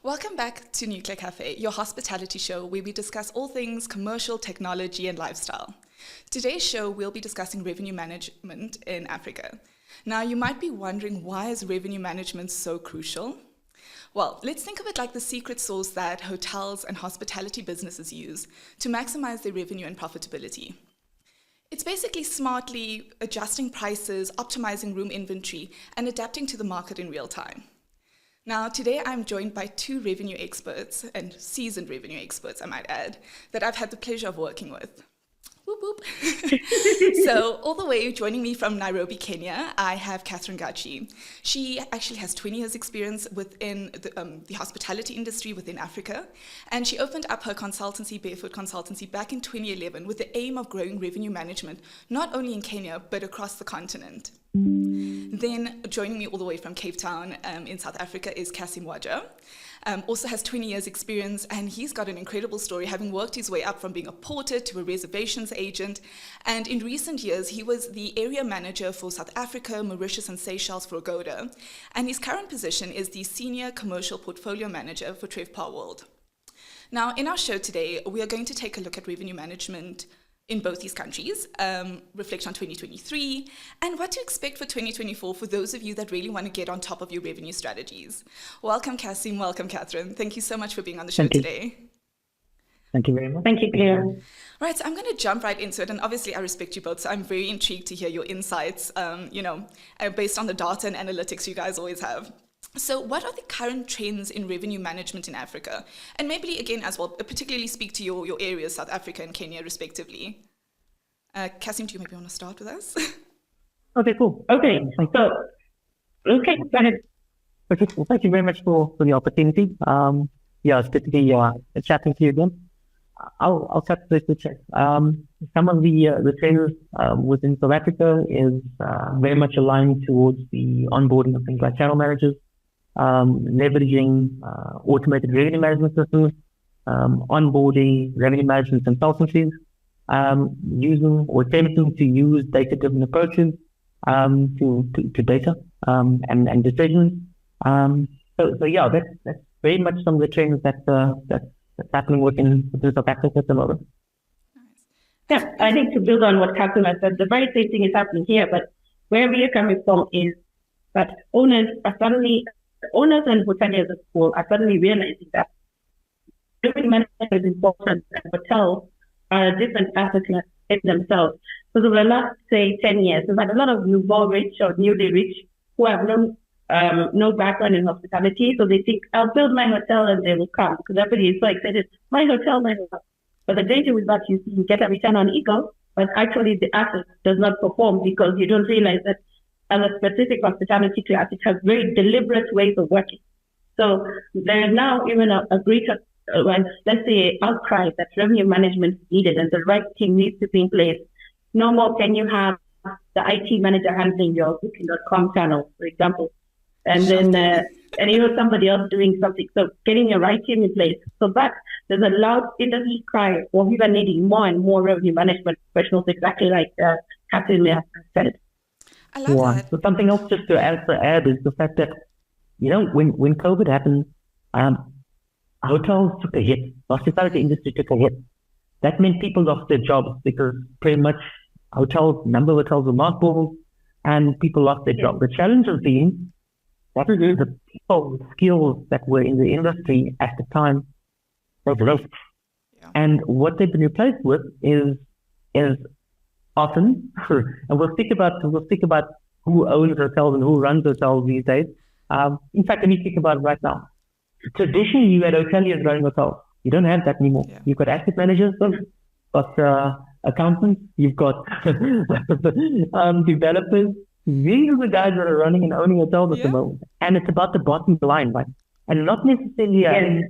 Welcome back to Nuclear Cafe, your hospitality show where we discuss all things commercial, technology, and lifestyle. Today's show, we'll be discussing revenue management in Africa. Now, you might be wondering, why is revenue management so crucial? Well, let's think of it like the secret sauce that hotels and hospitality businesses use to maximize their revenue and profitability. It's basically smartly adjusting prices, optimizing room inventory, and adapting to the market in real time. Now, today I'm joined by two revenue experts, and seasoned revenue experts, I might add, that I've had the pleasure of working with. Whoop, whoop. So, all the way joining me from Nairobi, Kenya, I have Catherine Gachi. She actually has 20 years experience within the hospitality industry within Africa, and she opened up her consultancy, Barefoot Consultancy, back in 2011 with the aim of growing revenue management, not only in Kenya, but across the continent. Then joining me all the way from Cape Town in South Africa is Cassim Waja. Also has 20 years experience, and he's got an incredible story, having worked his way up from being a porter to a reservations agent. And in recent years, he was the area manager for South Africa, Mauritius, and Seychelles for Agoda. And his current position is the senior commercial portfolio manager for TrevPar World. Now, in our show today, we are going to take a look at revenue management in both these countries, reflect on 2023, and what to expect for 2024 for those of you that really want to get on top of your revenue strategies. Welcome, Cassim. Welcome, Catherine. Thank you so much for being on the show today. Thank you very much. Thank you, Claire. Right, so I'm going to jump right into it, and obviously I respect you both, so I'm very intrigued to hear your insights, based on the data and analytics you guys always have. So what are the current trends in revenue management in Africa? And maybe, again, as well, particularly speak to your areas, South Africa and Kenya, respectively. Cassim, do you maybe want to start with us? Okay, cool. Okay, so, go ahead. Okay, well, thank you very much for the opportunity. It's good to be chatting to you again. I'll start with this check. Some of the trends within South Africa is very much aligned towards the onboarding of things like channel managers, leveraging automated revenue management systems, onboarding revenue management consultancies, using or attempting to use data-driven approaches to data and decisions. That's very much some of the trends that's happening within South Africa at the moment. Yeah, I think to build on what Catherine has said, the very same thing is happening here, but where we are coming from is that owners and hoteliers as well are suddenly realizing that revenue management is important, and hotels are a different asset class in themselves. So over the last, say, 10 years, we've had a lot of nouveau rich or newly rich who have no background in hospitality, so they think, I'll build my hotel and they will come, because everybody is so excited, my hotel. But the danger with that is you get a return on ego, but actually the asset does not perform because you don't realize that as a specific hospitality class, it has very deliberate ways of working. So there is now even a greater, let's say, outcry that revenue management is needed and the right team needs to be in place. No more can you have the IT manager handling your Booking.com channel, for example, and then somebody else doing something. So getting your right team in place. So that there's a loud industry cry for we are needing more and more revenue management professionals, exactly like Catherine said. I love that. So something else just to add is the fact that, when COVID happened, hotels took a hit. The hospitality industry took a hit. That meant people lost their jobs because pretty much number of hotels were mothballed and people lost their jobs. The challenge has been that the people skills that were in the industry at the time were lost. Yeah. And what they've been replaced with is often, and we'll speak about who owns hotels and who runs hotels these days. In fact, let me speak about it right now. Traditionally, you had hoteliers running hotels. You don't have that anymore. Yeah. You've got asset managers, you've got accountants, you've got developers. These are the guys that are running and owning hotels at the moment. And it's about the bottom line, right? And not necessarily a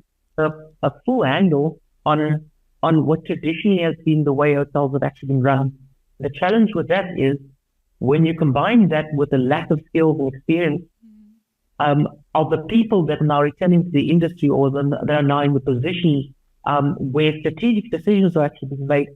full handle on what traditionally has been the way hotels have actually been run. The challenge with that is when you combine that with a lack of skills and experience of the people that are now returning to the industry or that are now in the positions where strategic decisions are actually being made,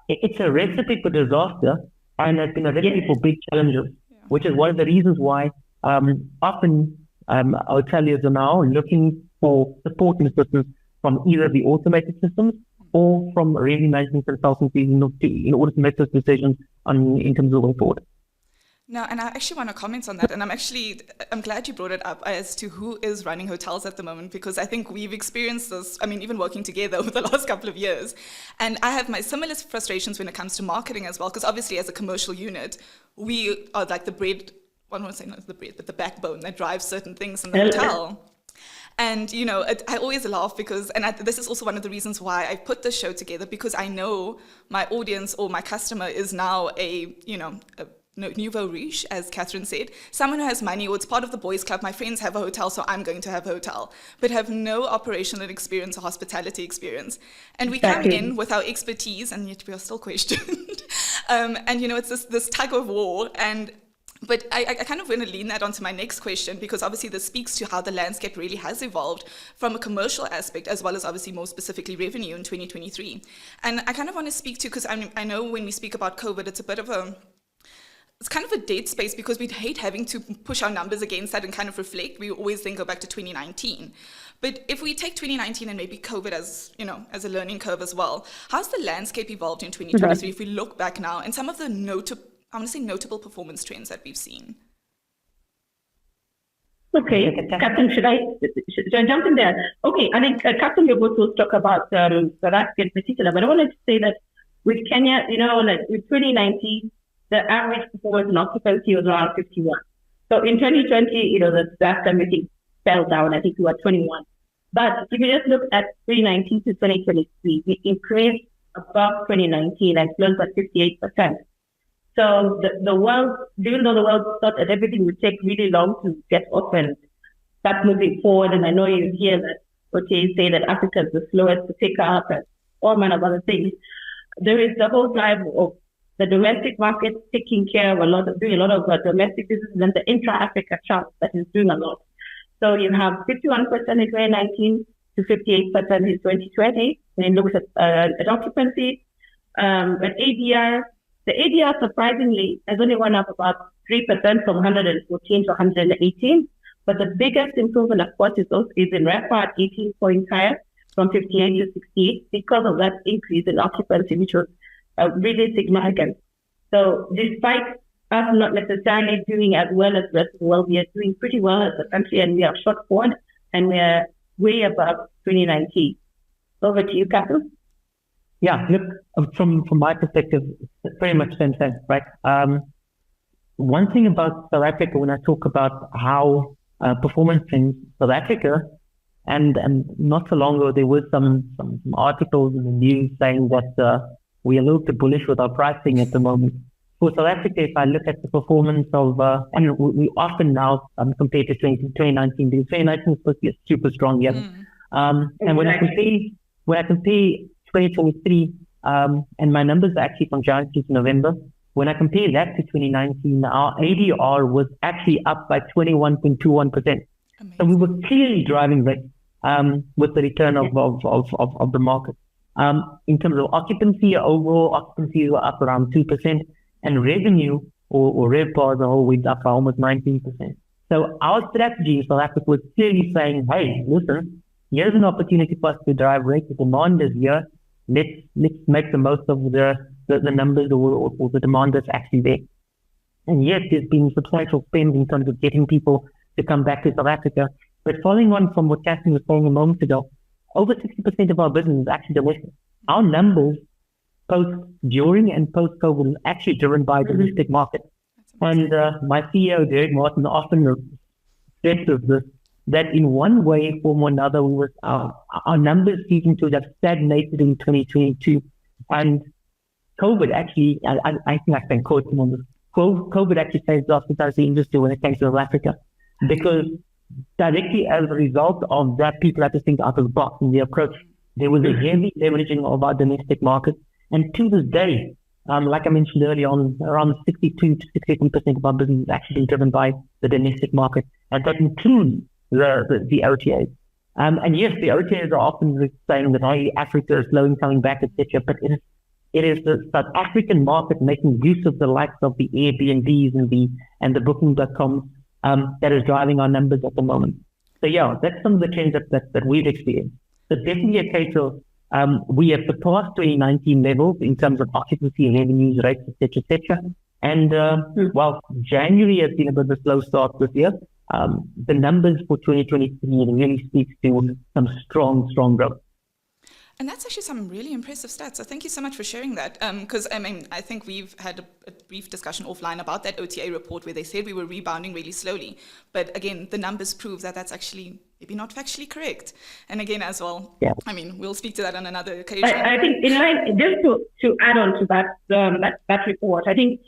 it's a recipe for disaster, and it's been a recipe for big challenges, which is one of the reasons why often hoteliers are now looking for support and assistance from either the automated systems or from revenue management consultancies in order to make those decisions in terms of going forward. Now, and I actually want to comment on that, and I'm glad you brought it up as to who is running hotels at the moment, because I think we've experienced this, even working together over the last couple of years, and I have my similar frustrations when it comes to marketing as well, because obviously as a commercial unit, we are like the bread, I don't want to say not the bread, but the backbone that drives certain things in the hotel. And, I always laugh because, this is also one of the reasons why I put this show together, because I know my audience or my customer is now a nouveau riche, as Catherine said, someone who has money, or it's part of the boys club. My friends have a hotel, so I'm going to have a hotel, but have no operational experience or hospitality experience. And we come in with our expertise, and yet we are still questioned. It's this tug of war. But I kind of want to lean that onto my next question, because obviously this speaks to how the landscape really has evolved from a commercial aspect, as well as obviously more specifically revenue in 2023. And I kind of want to speak to, because I know when we speak about COVID, it's kind of a dead space, because we'd hate having to push our numbers against that and kind of reflect. We always then go back to 2019. But if we take 2019 and maybe COVID as a learning curve as well, how's the landscape evolved in 2023 if we look back now and some of the notable performance trends that we've seen? Okay, Captain, should I jump in there? Okay, I think Captain, you're going to talk about South Africa in particular, but I wanted to say that with Kenya, with 2019, the average performance and occupancy was around 51. So in 2020, the last time everything fell down, I think we were 21. But if you just look at 2019 to 2023, we increased above 2019 and closed at 58%. So the world, even though the world thought that everything would take really long to get off and start moving forward, and I know you hear that Oche say that Africa is the slowest to pick up and all manner of other things, there is the whole drive of the domestic market taking care of doing a lot of domestic business, and then the intra-Africa chart that is doing a lot. So you have 51% in 2019 to 58% in 2020 when you look at occupancy. But ADR, the ADR surprisingly has only gone up about 3% from 114 to 118. But the biggest improvement, of course, is in RevPAR at 18 points higher from 58 to 68 because of that increase in occupancy, which was really significant. So despite us not necessarily doing as well as the rest of the world, we are doing pretty well as a country, and we are shot forward, and we are way above 2019. Over to you, Catherine. Yeah, look, from my perspective, it's very much the same, right? One thing about South Africa, when I talk about how performance in South Africa, and not so long ago, there was some articles in the news saying that we are a little bit bullish with our pricing at the moment. For South Africa, if I look at the performance of, and we often now compare to 2019, because 2019 was supposed to be a super strong year. And when I compare 2023, and my numbers are actually from January to November, when I compare that to 2019, our ADR was actually up by 21.21%. So we were clearly driving rate with the return of the market. In terms of occupancy, overall occupancy were up around 2%, and revenue or RevPAR as a whole went up by almost 19%. So our strategy in South Africa was clearly saying, hey, listen, here's an opportunity for us to drive rate. The demand is here. Let's make the most of the numbers or the demand that's actually there. And yes, there's been substantial spend in terms of getting people to come back to South Africa. But following on from what Catherine was saying a moment ago, over 60% of our business is actually domestic. Our numbers during and post-COVID is actually driven by the domestic market. And my CEO, Derek Martin, often stresses this, that in one way, form or another, our numbers seem to have stagnated in 2022. And COVID actually, I think I can quote him on this, COVID actually saved the hospitality industry when it came to South Africa, because directly as a result of that, people had to think out of the box in the approach. There was a heavy leveraging of our domestic market. And to this day, like I mentioned earlier on, around 62 to 63% of our business is actually driven by the domestic market. And that includes the OTAs. And yes, the OTAs are often saying that Africa is slowly coming back, etc. But it is the South African market making use of the likes of the Airbnbs and the Booking.com that is driving our numbers at the moment. So yeah, that's some of the trends that we've experienced. So definitely a case of we have surpassed 2019 levels in terms of occupancy, revenues, rates, etc. And while January has been a bit of a slow start this year, the numbers for 2023 really speaks to some strong growth. And that's actually some really impressive stats. So thank you so much for sharing that. Because I think we've had a brief discussion offline about that OTA report where they said we were rebounding really slowly. But again, the numbers prove that that's actually maybe not factually correct. And again, as well, we'll speak to that on another occasion. I think in line, just to add on to that that report, I think,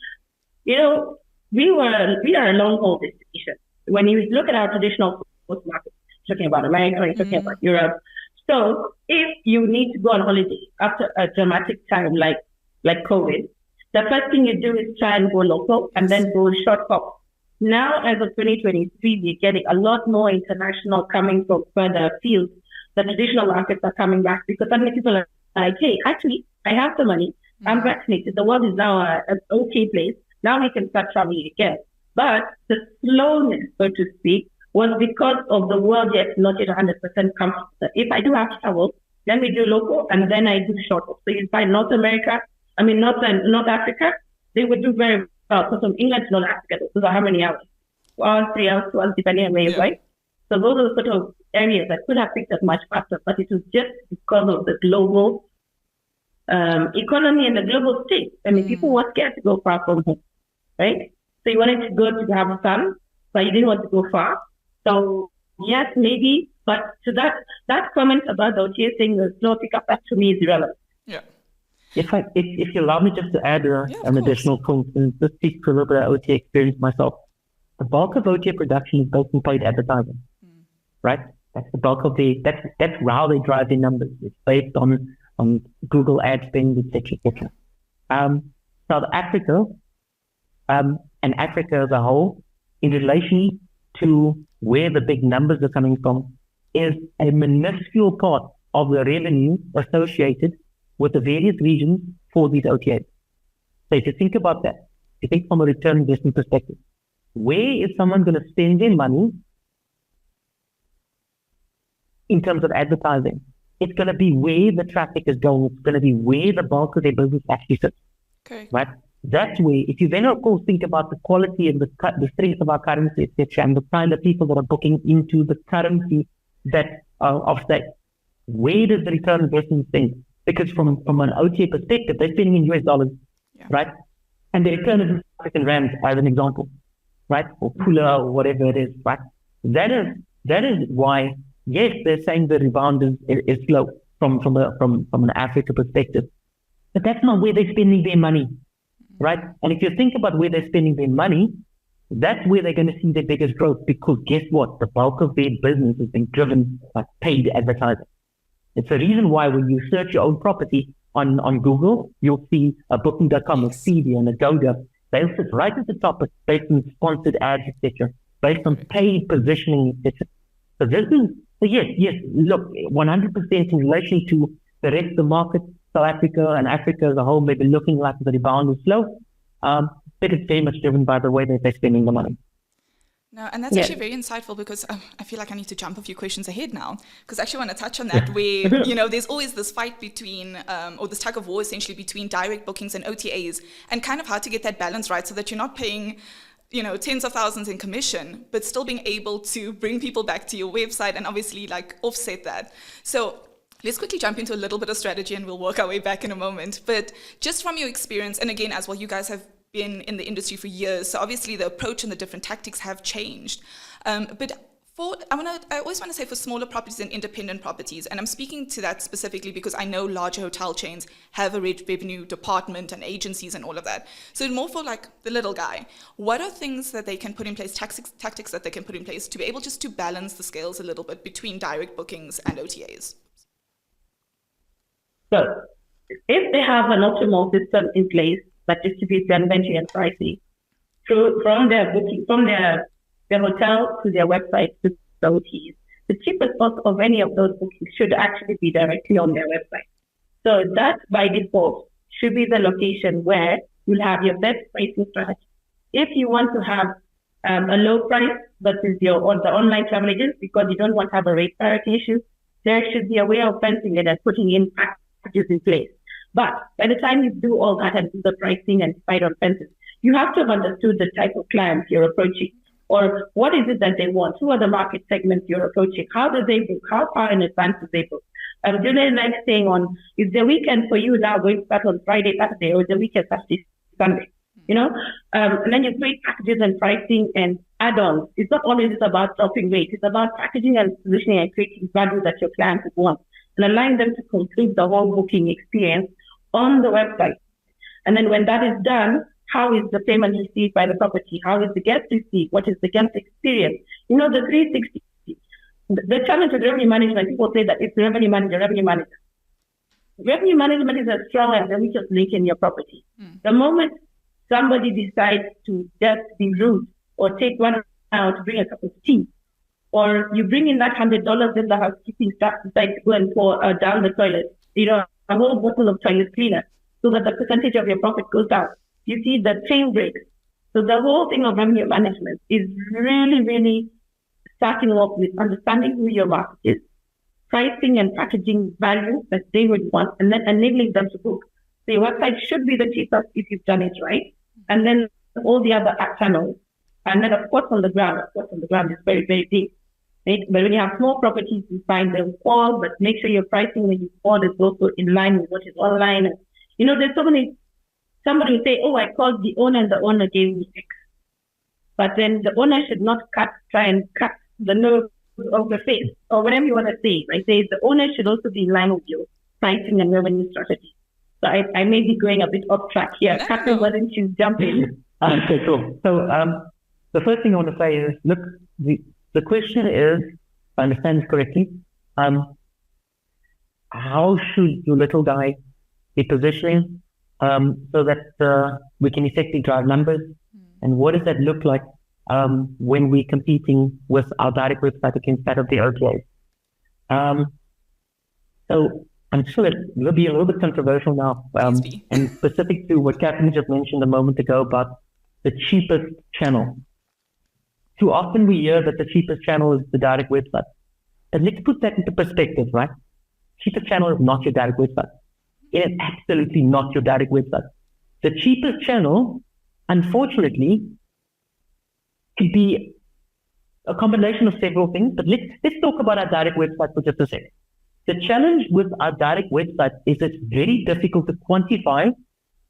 we are a long haul destination. When you look at our traditional market, talking about America, talking about Europe. So if you need to go on holiday after a dramatic time like COVID, the first thing you do is try and go local and then go short hop. Now, as of 2023, we're getting a lot more international coming from further afield. The traditional markets are coming back because suddenly people are like, hey, actually, I have the money. I'm vaccinated. The world is now an okay place. Now we can start traveling again. But the slowness, so to speak, was because of the world yet not yet 100% comfortable. If I do have to travel, then we do local and then I do short haul. So you find North Africa, they would do very well. So from England to North Africa, those are how many hours? 1, 3 hours, 2 hours, depending on where you're going. So those are the sort of areas that could have picked up much faster, but it was just because of the global economy and the global state. People were scared to go far from home, right? So you wanted to go to have fun, but you didn't want to go far. So yes, maybe, but to that comment about the OTA saying the slow pickup, that to me is irrelevant. Yeah. If you allow me just to add an additional point and just speak for a little bit of OTA experience myself, the bulk of OTA production is built in paid advertising, right? That's the bulk of that's how they drive their numbers. It's based on Google ad spend, etc. South Africa and Africa as a whole, in relation to where the big numbers are coming from, is a minuscule part of the revenue associated with the various regions for these OTAs. So if you think about that, you think from a return investment perspective, where is someone going to spend their money in terms of advertising? It's going to be where the traffic is going. It's going to be where the bulk of their business actually sits. Okay. Right? That's where, if you then of course think about the quality and the strength of our currency, etc., and the kind of people that are booking into the currency that of state, where does the return investment spend? Because from an OTA perspective, they're spending in US dollars, right? And the return is in African rands, as an example, right? Or Pula or whatever it is, right? That is why, yes, they're saying the rebound is slow from an Africa perspective, but that's not where they're spending their money. Right? And if you think about where they're spending their money, that's where they're going to see their biggest growth, because guess what? The bulk of their business is being driven by paid advertising. It's the reason why when you search your own property on Google, you'll see a Booking.com, a Expedia, and a Agoda. They'll sit right at the top based on sponsored ads, etc., based on paid positioning, etc. So yes, look, 100% in relation to the rest of the market, South Africa and Africa as a whole may be looking like the rebound is slow, but it's very much driven by the way that they're spending the money. No, and that's actually very insightful, because I feel like I need to jump a few questions ahead now, because I actually want to touch on that where, there's always this fight between, or this tug of war essentially between direct bookings and OTAs, and kind of how to get that balance right so that you're not paying tens of thousands in commission, but still being able to bring people back to your website and obviously like offset that. So let's quickly jump into a little bit of strategy and we'll work our way back in a moment. But just from your experience, and again, as well, you guys have been in the industry for years, so obviously the approach and the different tactics have changed. But I always want to say for smaller properties and independent properties, and I'm speaking to that specifically because I know larger hotel chains have a revenue department and agencies and all of that. So more for like the little guy, what are things that they can put in place, tactics that they can put in place to be able just to balance the scales a little bit between direct bookings and OTAs? So if they have an optimal system in place that distributes their inventory and pricing from their booking, from their hotel to their website to the OTs, the cheapest cost of any of those bookings should actually be directly on their website. So that by default should be the location where you'll have your best pricing strategy. If you want to have a low price versus the online travel agents because you don't want to have a rate parity issue. There should be a way of fencing it and putting in packages in place. But by the time you do all that and do the pricing and decide on fences, you have to have understood the type of clients you're approaching, or what is it that they want? Who are the market segments you're approaching? How do they book? How far in advance do they book? Do they like staying on? Is the weekend for you now going to start on Friday, Saturday, or is the weekend Saturday, Sunday? And then you create packages and pricing and add-ons. It's not always about dropping rate. It's about packaging and positioning and creating value that your clients want and allowing them to complete the whole booking experience on the website. And then when that is done, how is the payment received by the property? How is the guest received? What is the guest experience? The 360. The challenge with revenue management, people say that it's revenue manager. Revenue management is as strong as the weakest link in your property. The moment somebody decides to just be rude or take one out to bring a cup of tea, or you bring in that $100 in the housekeeping staff decide to go and pour down the toilet, a whole bottle of toilet cleaner, so that the percentage of your profit goes down. You see the chain breaks. So the whole thing of revenue management is really, really starting off with understanding who your market is, pricing and packaging value that they would want, and then enabling them to book. So your website should be the cheapest if you've done it right. And then all the other channels. And then, of course, on the ground is very, very deep. Right? But when you have small properties, you find them all, but make sure your pricing when you call is also in line with what is online. And, there's so many, somebody will say, oh, I called the owner and the owner gave me X. But then the owner should not try and cut the nerve of the face or whatever you want to say, right? The owner should also be in line with your pricing and revenue strategy. So I may be going a bit off track here. Catherine, why don't you jump in? Okay, cool. So the first thing I want to say is, look, the question is, if I understand this correctly, how should your little guy be positioning so that we can effectively drive numbers? And what does that look like when we're competing with our direct website against that of the OTAs? So I'm sure it will be a little bit controversial now, and specific to what Catherine just mentioned a moment ago about the cheapest channel. Too often we hear that the cheapest channel is the direct website. And let's put that into perspective, right? Cheapest channel is not your direct website. It is absolutely not your direct website. The cheapest channel, unfortunately, could be a combination of several things, but let's talk about our direct website for just a second. The challenge with our direct website is it's very difficult to quantify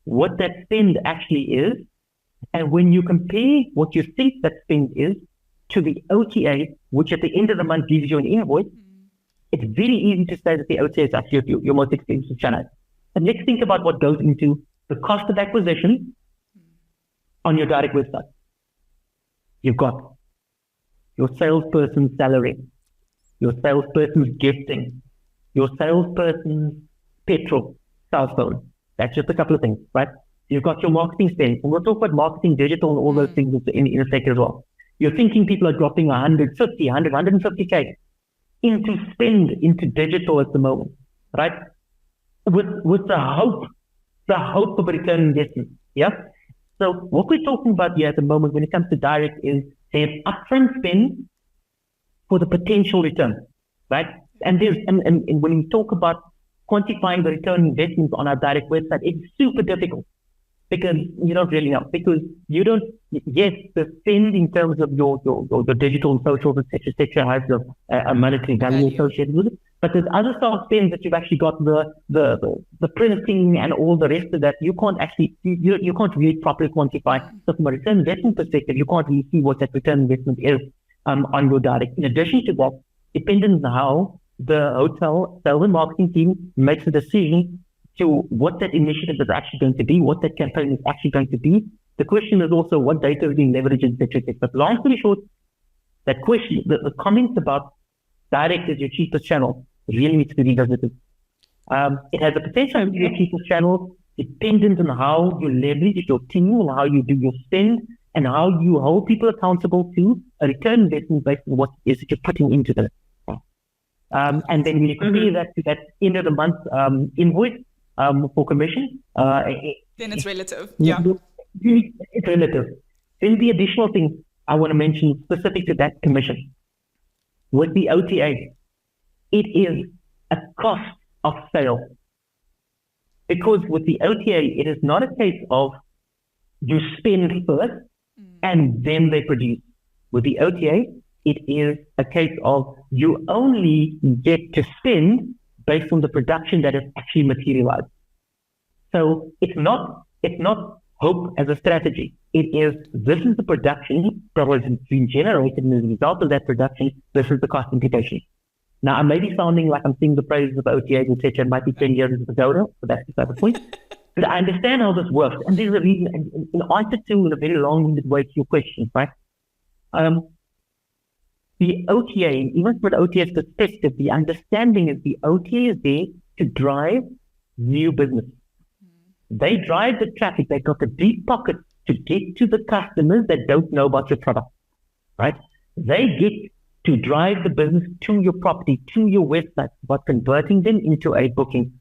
what that spend actually is. And when you compare what you think that spend is to the OTA, which at the end of the month gives you an invoice, it's very easy to say that the OTA is actually your most expensive channel. And let's think about what goes into the cost of acquisition on your direct website. You've got your salesperson's salary, your salesperson's gifting, your salesperson's petrol, cell phone. That's just a couple of things, right? You've got your marketing spend. And we'll talk about marketing, digital, and all those things in a second as well. You're thinking people are dropping 150K into spend into digital at the moment, right? With the hope of a return on investment, yeah? So what we're talking about here at the moment when it comes to direct is there's upfront spend for the potential return, right? And when we talk about quantifying the return on investment on our direct website, it's super difficult because you don't really know. Because you don't, yes, the spend in terms of your digital and social, et cetera, has a monetary value associated with it. But there's other sort of spends that you've actually got the printing and all the rest of that. You can't actually, you can't really properly quantify. So from a return investment perspective, you can't really see what that return investment is on your direct. In addition to that, depending on how the hotel sales and marketing team makes a decision to what that initiative is actually going to be, what that campaign is actually going to be. The question is also what data is being leveraged, et cetera. But long story short, that question, the comments about direct as your cheapest channel really needs to be revisited. It has the potential to be your cheapest channel dependent on how you leverage your team, how you do your spend, and how you hold people accountable to a return investment based on what it is that you're putting into them. And then when you compare that to that end of the month invoice for commission, then it's relative. Yeah. It's relative. Then the additional thing I want to mention specific to that commission. With the OTA, it is a cost of sale. Because with the OTA, it is not a case of you spend first and then they produce. With the OTA, it is a case of you only get to spend based on the production that is actually materialized. So it's not hope as a strategy. This is the production that was being generated, and as a result of that production, this is the cost implication. Now, I may be sounding like I'm singing the praises of OTAs, etc. It might be 10 years of Pagoda, but that's beside the point. But I understand how this works, and there's a reason, and answer to in a very long-winded way to your question, right? The OTA, even from an OTA's perspective, the understanding is the OTA is there to drive new business. They drive the traffic. They've got the deep pockets to get to the customers that don't know about your product, right? They get to drive the business to your property, to your website, but converting them into a booking.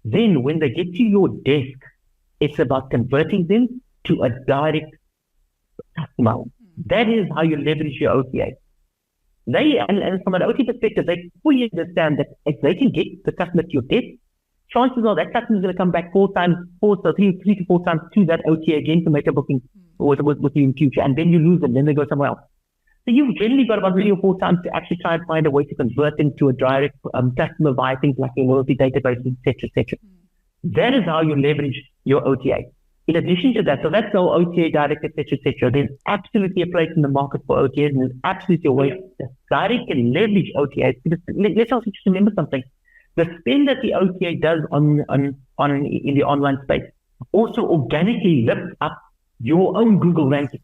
Then when they get to your desk, it's about converting them to a direct customer. That is how you leverage your OTA. And from an OTA perspective, they fully understand that if they can get the customer to your desk, chances are that customer is going to come back three to four times to that OTA again to make a booking with you in future, and then you lose them, then they go somewhere else. So you've generally got about 3 or 4 times to actually try and find a way to convert them to a direct customer via things like your loyalty databases, etc. That is how you leverage your OTA. In addition to that, so that's all OTA direct, etc. There's absolutely a place in the market for OTAs, and there's absolutely a way to directly leverage OTAs. Because let's also just remember something. The spend that the OTA does in the online space also organically lifts up your own Google ranking.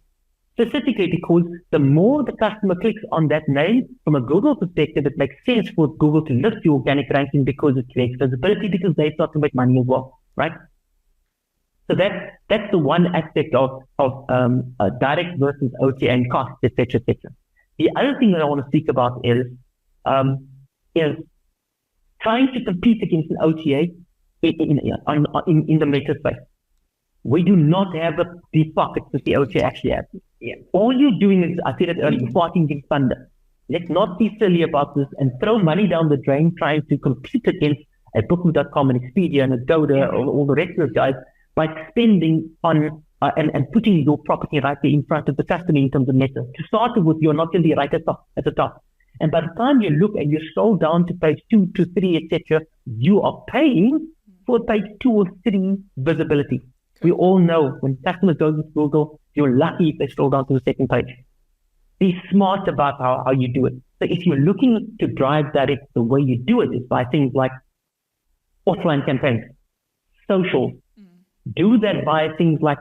Specifically because the more the customer clicks on that name, from a Google perspective, it makes sense for Google to lift your organic ranking because it creates visibility, because they start to make money as well, right? So that's the one aspect of direct versus OTA and cost, etc. The other thing that I want to speak about is trying to compete against an OTA in the meta space. We do not have the deep pockets that the OTA actually has. Yeah. All you're doing is, I said it earlier, you're fighting against thunder. Let's not be silly about this and throw money down the drain trying to compete against a Booking.com and Expedia and Agoda or all the rest of those guys by spending on and putting your property right there in front of the customer in terms of meta. To start with, you're not going to be right at the top. And by the time you look and you scroll down to page 2 to 3, etc., you are paying for page 2 or 3 visibility. We all know when customers go to Google, you're lucky if they scroll down to the second page. Be smart about how you do it. So if you're looking to drive direct, the way you do it is by things like offline campaigns, social. Do that via things like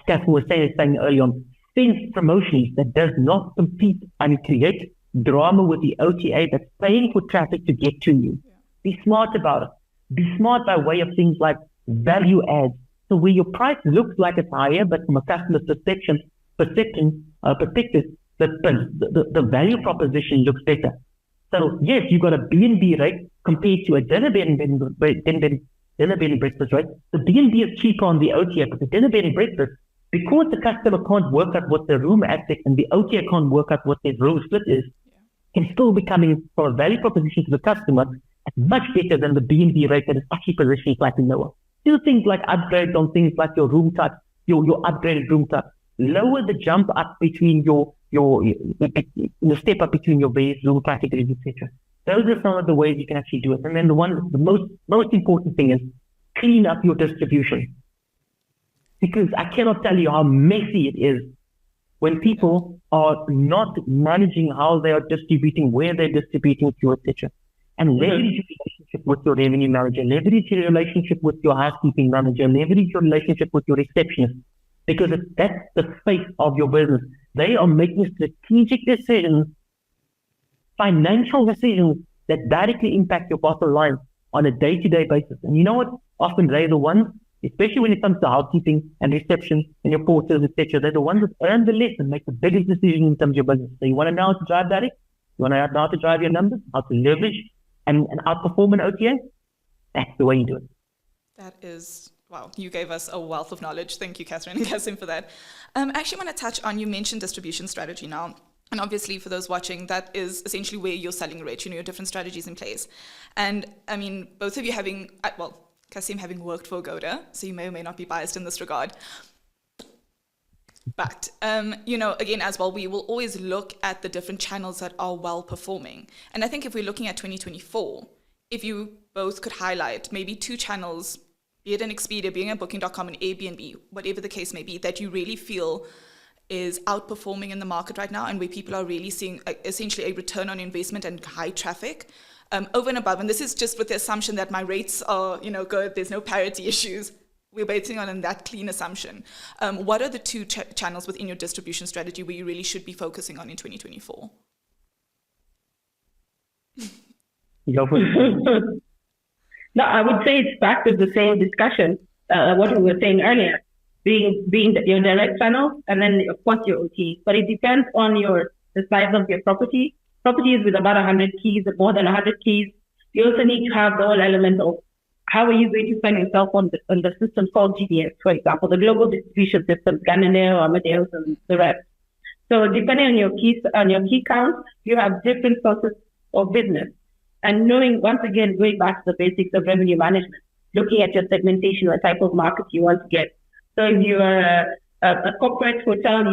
Steph was saying earlier on, spend promotions that does not compete and create drama with the OTA that's paying for traffic to get to you. Be smart about it. Be smart by way of things like value adds. So where your price looks like it's higher, but from a customer's perspective, the value proposition looks better. So yes, you've got a B&B rate compared to a dinner bed and breakfast rate. The B&B is cheaper on the OTA, but the dinner bed and breakfast, because the customer can't work out what the room aspect and the OTA can't work out what their room split is, can still be coming from a value proposition to the customer at much better than the B&B rate that is actually positioned slightly lower. Do things like upgrade on things like your room type, your upgraded room type. Lower the jump up between the step up between your various room categories, etc. Those are some of the ways you can actually do it. And then the most important thing is clean up your distribution. Because I cannot tell you how messy it is when people are not managing how they are distributing, where they're distributing to, etc. And leverage your relationship with your revenue manager, leverage your relationship with your housekeeping manager, leverage your relationship with your receptionist, because that's the face of your business. They are making strategic decisions, financial decisions that directly impact your bottom line on a day-to-day basis. And you know what? Often they're the ones, especially when it comes to housekeeping and reception and your porters, etc., they're the ones that earn the less and make the biggest decision in terms of your business. So you want to know how to drive that? You want to know how to drive your numbers, how to leverage and outperform an OTA? That's the way you do it. That is Wow, you gave us a wealth of knowledge. Thank you, Catherine and Kasim, for that. I actually want to touch on, you mentioned distribution strategy now. And obviously, for those watching, that is essentially where you're selling rich, your different strategies in place. And I mean, both of you having, Kasim having worked for Agoda, so you may or may not be biased in this regard. But, again, as well, we will always look at the different channels that are well performing. And I think if we're looking at 2024, if you both could highlight maybe 2 channels, be it an Expedia, being at Booking.com and Airbnb, whatever the case may be, that you really feel is outperforming in the market right now and where people are really seeing essentially a return on investment and high traffic over and above. And this is just with the assumption that my rates are, good, there's no parity issues. We're basing on that clean assumption. What are the 2 channels within your distribution strategy where you really should be focusing on in 2024? Go for it. No, I would say it's back to the same discussion, what we were saying earlier, being your direct channel and then of course your OT. But it depends on the size of your property. Properties with about 100 keys, more than 100 keys. You also need to have the whole element of how are you going to find yourself on the system called GDS, for example, the global distribution system, Galileo, Amadeus, and the rest. So depending on your key count, you have different sources of business. And knowing, once again, going back to the basics of revenue management, looking at your segmentation, what type of market you want to get. So if you are a corporate hotel,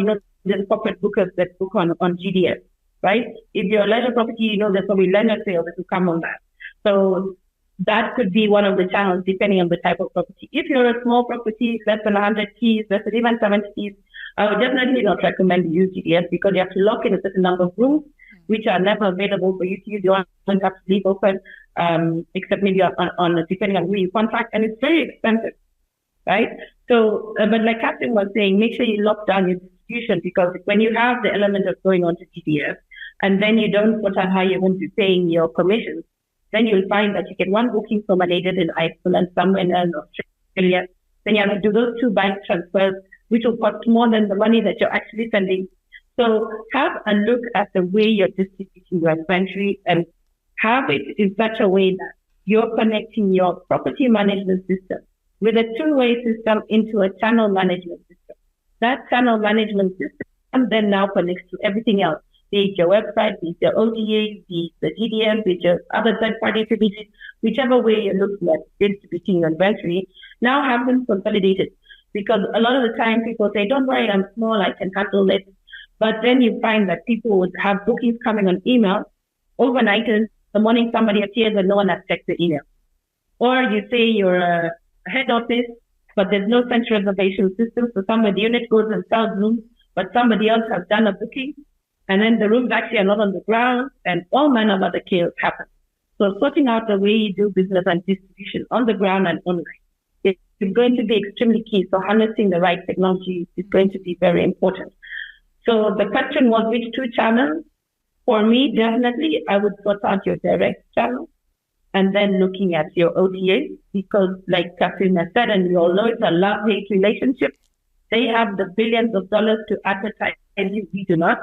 there's corporate bookers that book on GDS, right? If you're a leisure property, there's probably leisure sales that will come on that. So that could be one of the channels depending on the type of property. If you're a small property, less than 100 keys, less than even 70 keys, I would definitely not recommend you use GDS because you have to lock in a certain number of rooms, which are never available for you to use. You don't have to leave open, except maybe on depending on who you contract, and it's very expensive, right? So, but like Captain was saying, make sure you lock down your distribution because when you have the element of going on to GDS, and then you don't put on how you're going to be paying your commissions, then you'll find that you get one booking from an agent in Iceland, somewhere in Australia. Then you have to do those 2 bank transfers, which will cost more than the money that you're actually sending. So have a look at the way you're distributing your inventory and have it in such a way that you're connecting your property management system with a 2-way system into a channel management system. That channel management system then now connects to everything else. Be it your website, be it your OTA, be it the GDM, be it your other third-party attributes, whichever way you're looking at distributing your inventory, now have them consolidated. Because a lot of the time people say, don't worry, I'm small, I can handle it. But then you find that people would have bookings coming on email overnight, and the morning somebody appears and no one has checked the email. Or you say you're a head office, but there's no central reservation system, so the unit goes and sells rooms, but somebody else has done a booking, and then the rooms actually are not on the ground, and all manner of other chaos happen. So sorting out the way you do business and distribution on the ground and online is going to be extremely key. So harnessing the right technology is going to be very important. So the question was which 2 channels? For me, definitely, I would sort out your direct channel and then looking at your OTA because like Catherine has said, and you all know it's a love-hate relationship. They have the billions of dollars to advertise and we do not.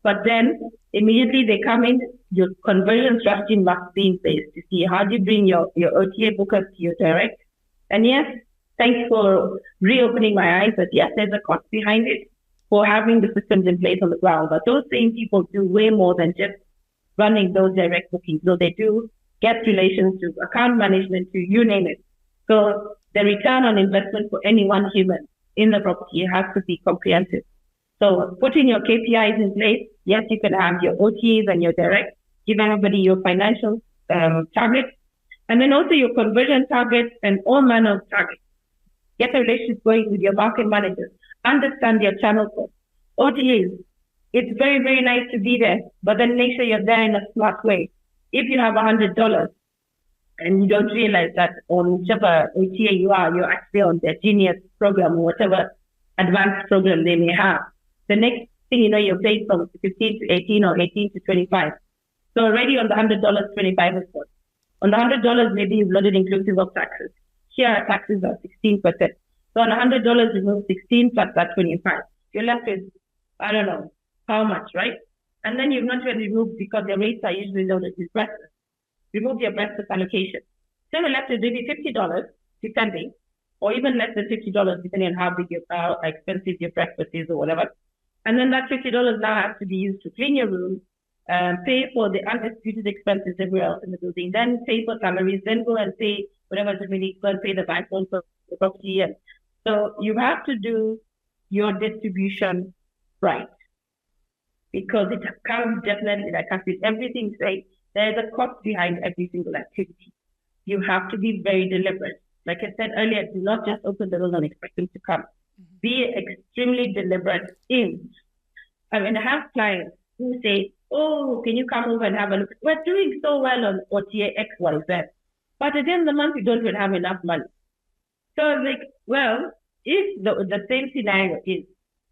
But then immediately they come in, your conversion strategy must be in place to see how do you bring your OTA bookers to your direct. And yes, thanks for reopening my eyes that yes, there's a cost behind it for having the systems in place on the ground. But those same people do way more than just running those direct bookings. So they do guest relations to account management to you name it. So the return on investment for any one human in the property has to be comprehensive. So putting your KPIs in place, yes, you can have your OTAs and your direct, give everybody your financial targets, and then also your conversion targets and all manner of targets. Get a relationship going with your market managers. Understand your channel costs. OTAs, it's very, very nice to be there, but then make sure you're there in a smart way. If you have $100 and you don't realize that on whichever OTA you are, you're actually on their Genius program or whatever advanced program they may have. The next thing you know, you're paying from 15 to 18 or 18 to 25. So already on the $100, 25 is good. On the $100, maybe you've loaded inclusive of taxes. Here our taxes are 16%. So on $100, remove 16 plus that 25. You're left with, I don't know, how much, right? And then you've not yet removed, because the rates are usually loaded with breakfast. Remove your breakfast allocation. So you're left with maybe $50 depending or even less than $50, depending on how expensive your breakfast is or whatever. And then that $50 now has to be used to clean your room, pay for the undisputed expenses everywhere else in the building, then pay for salaries, then go and pay whatever is really go and pay the bank loan for the property. And so you have to do your distribution right, because it comes definitely, like I said, everything right. There's a cost behind every single activity. You have to be very deliberate. Like I said earlier, do not just open the door and expect them to come. Mm-hmm. Be extremely deliberate I have clients who say, oh, can you come over and have a look? We're doing so well on OTA X, Y, Z. But at the end of the month, you don't even have enough money. So it's like, well, if the same scenario is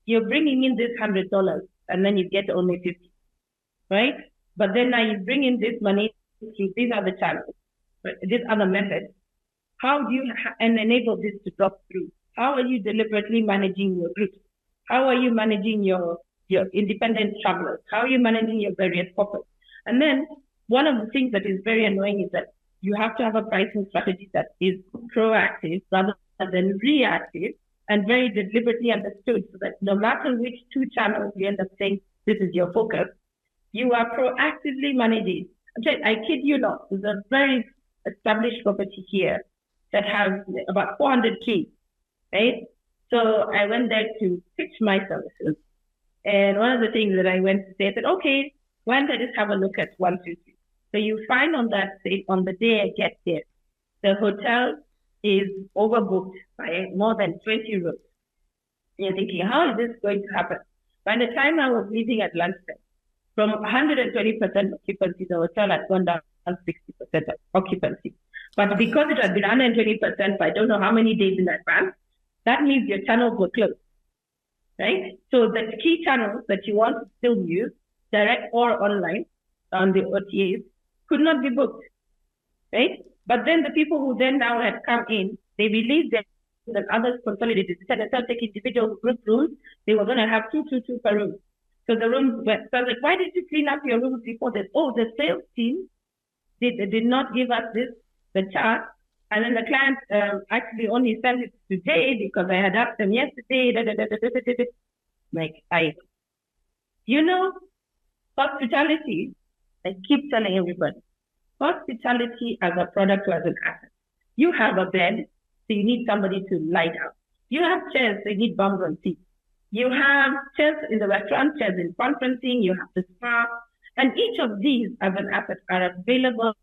you're bringing in this $100 and then you get only 50, right? But then now you bring in this money through these other channels, right? This other method. How do you enable this to drop through? How are you deliberately managing your groups? How are you managing your independent travelers? How are you managing your various pockets? And then one of the things that is very annoying is that you have to have a pricing strategy that is proactive rather than reactive and very deliberately understood, so that no matter which two channels you end up saying this is your focus, you are proactively managing. I kid you not, there's a very established property here that has about 400 keys, right? So I went there to pitch my services. And one of the things that I went to say, I said, okay, why don't I just have a look at 1, 2, 3. So you find on the day I get there, the hotel is overbooked by more than 20 rooms. You're thinking, how is this going to happen? By the time I was leaving at lunchtime, from 120% occupancy, the hotel had gone down 60% occupancy. But because it had been 120% for I don't know how many days in advance, that means your channels were closed, right? So the key channels that you want to still use, direct or online on the OTAs, could not be booked, right? But then the people who then now had come in, they released them, and others consolidated. Instead of taking individual group rooms, they were going to have two per room. So the rooms were, so I was like, why did you clean up your rooms before this? Oh, the sales team did not give us the chart. And then the client actually only sent it today because I had asked them yesterday. Hospitality, I keep telling everybody, hospitality as a product or as an asset. You have a bed, so you need somebody to lie down. You have chairs, so you need bums on seats. You have chairs in the restaurant, chairs in conferencing, you have the spa, and each of these as an asset are available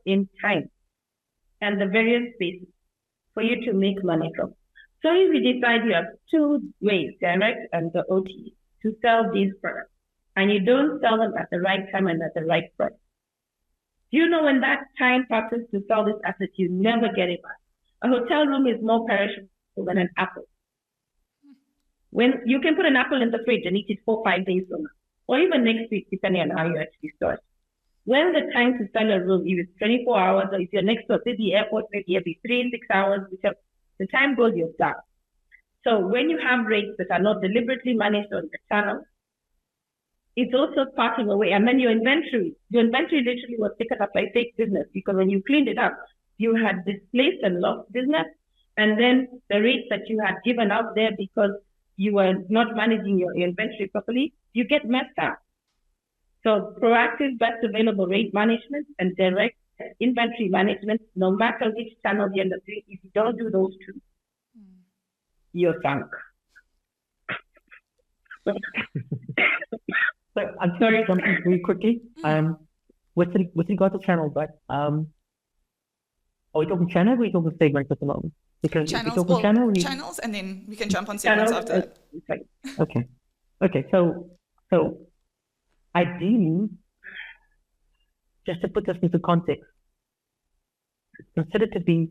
in time and the various spaces for you to make money from. So if you decide you have two ways, direct and the OT, to sell these products, and you don't sell them at the right time and at the right price, you know when that time passes to sell this asset, you never get it back. A hotel room is more perishable than an apple. When you can put an apple in the fridge and eat it 4 or 5 days from now, or even next week, depending on how you actually store it. When the time to sell a room, if it's 24 hours, or if you're next to a city airport, maybe every 3 6 hours, whichever, the time goes, you're done. So when you have rates that are not deliberately managed on the channel, it's also parting away. And then your inventory literally was taken up by fake business, because when you cleaned it up, you had displaced and lost business. And then the rates that you had given out there because you were not managing your inventory properly, you get messed up. So proactive best available rate management and direct inventory management, no matter which channel you end up doing, if you don't do those two, you're sunk. So I'm sorry, jumping very quickly. With regard to channels, but are we talking channels or are we talking segments at the moment? Because channels, channels, and then we can jump on segments after that. Okay. So ideally, just to put this into context, consider to be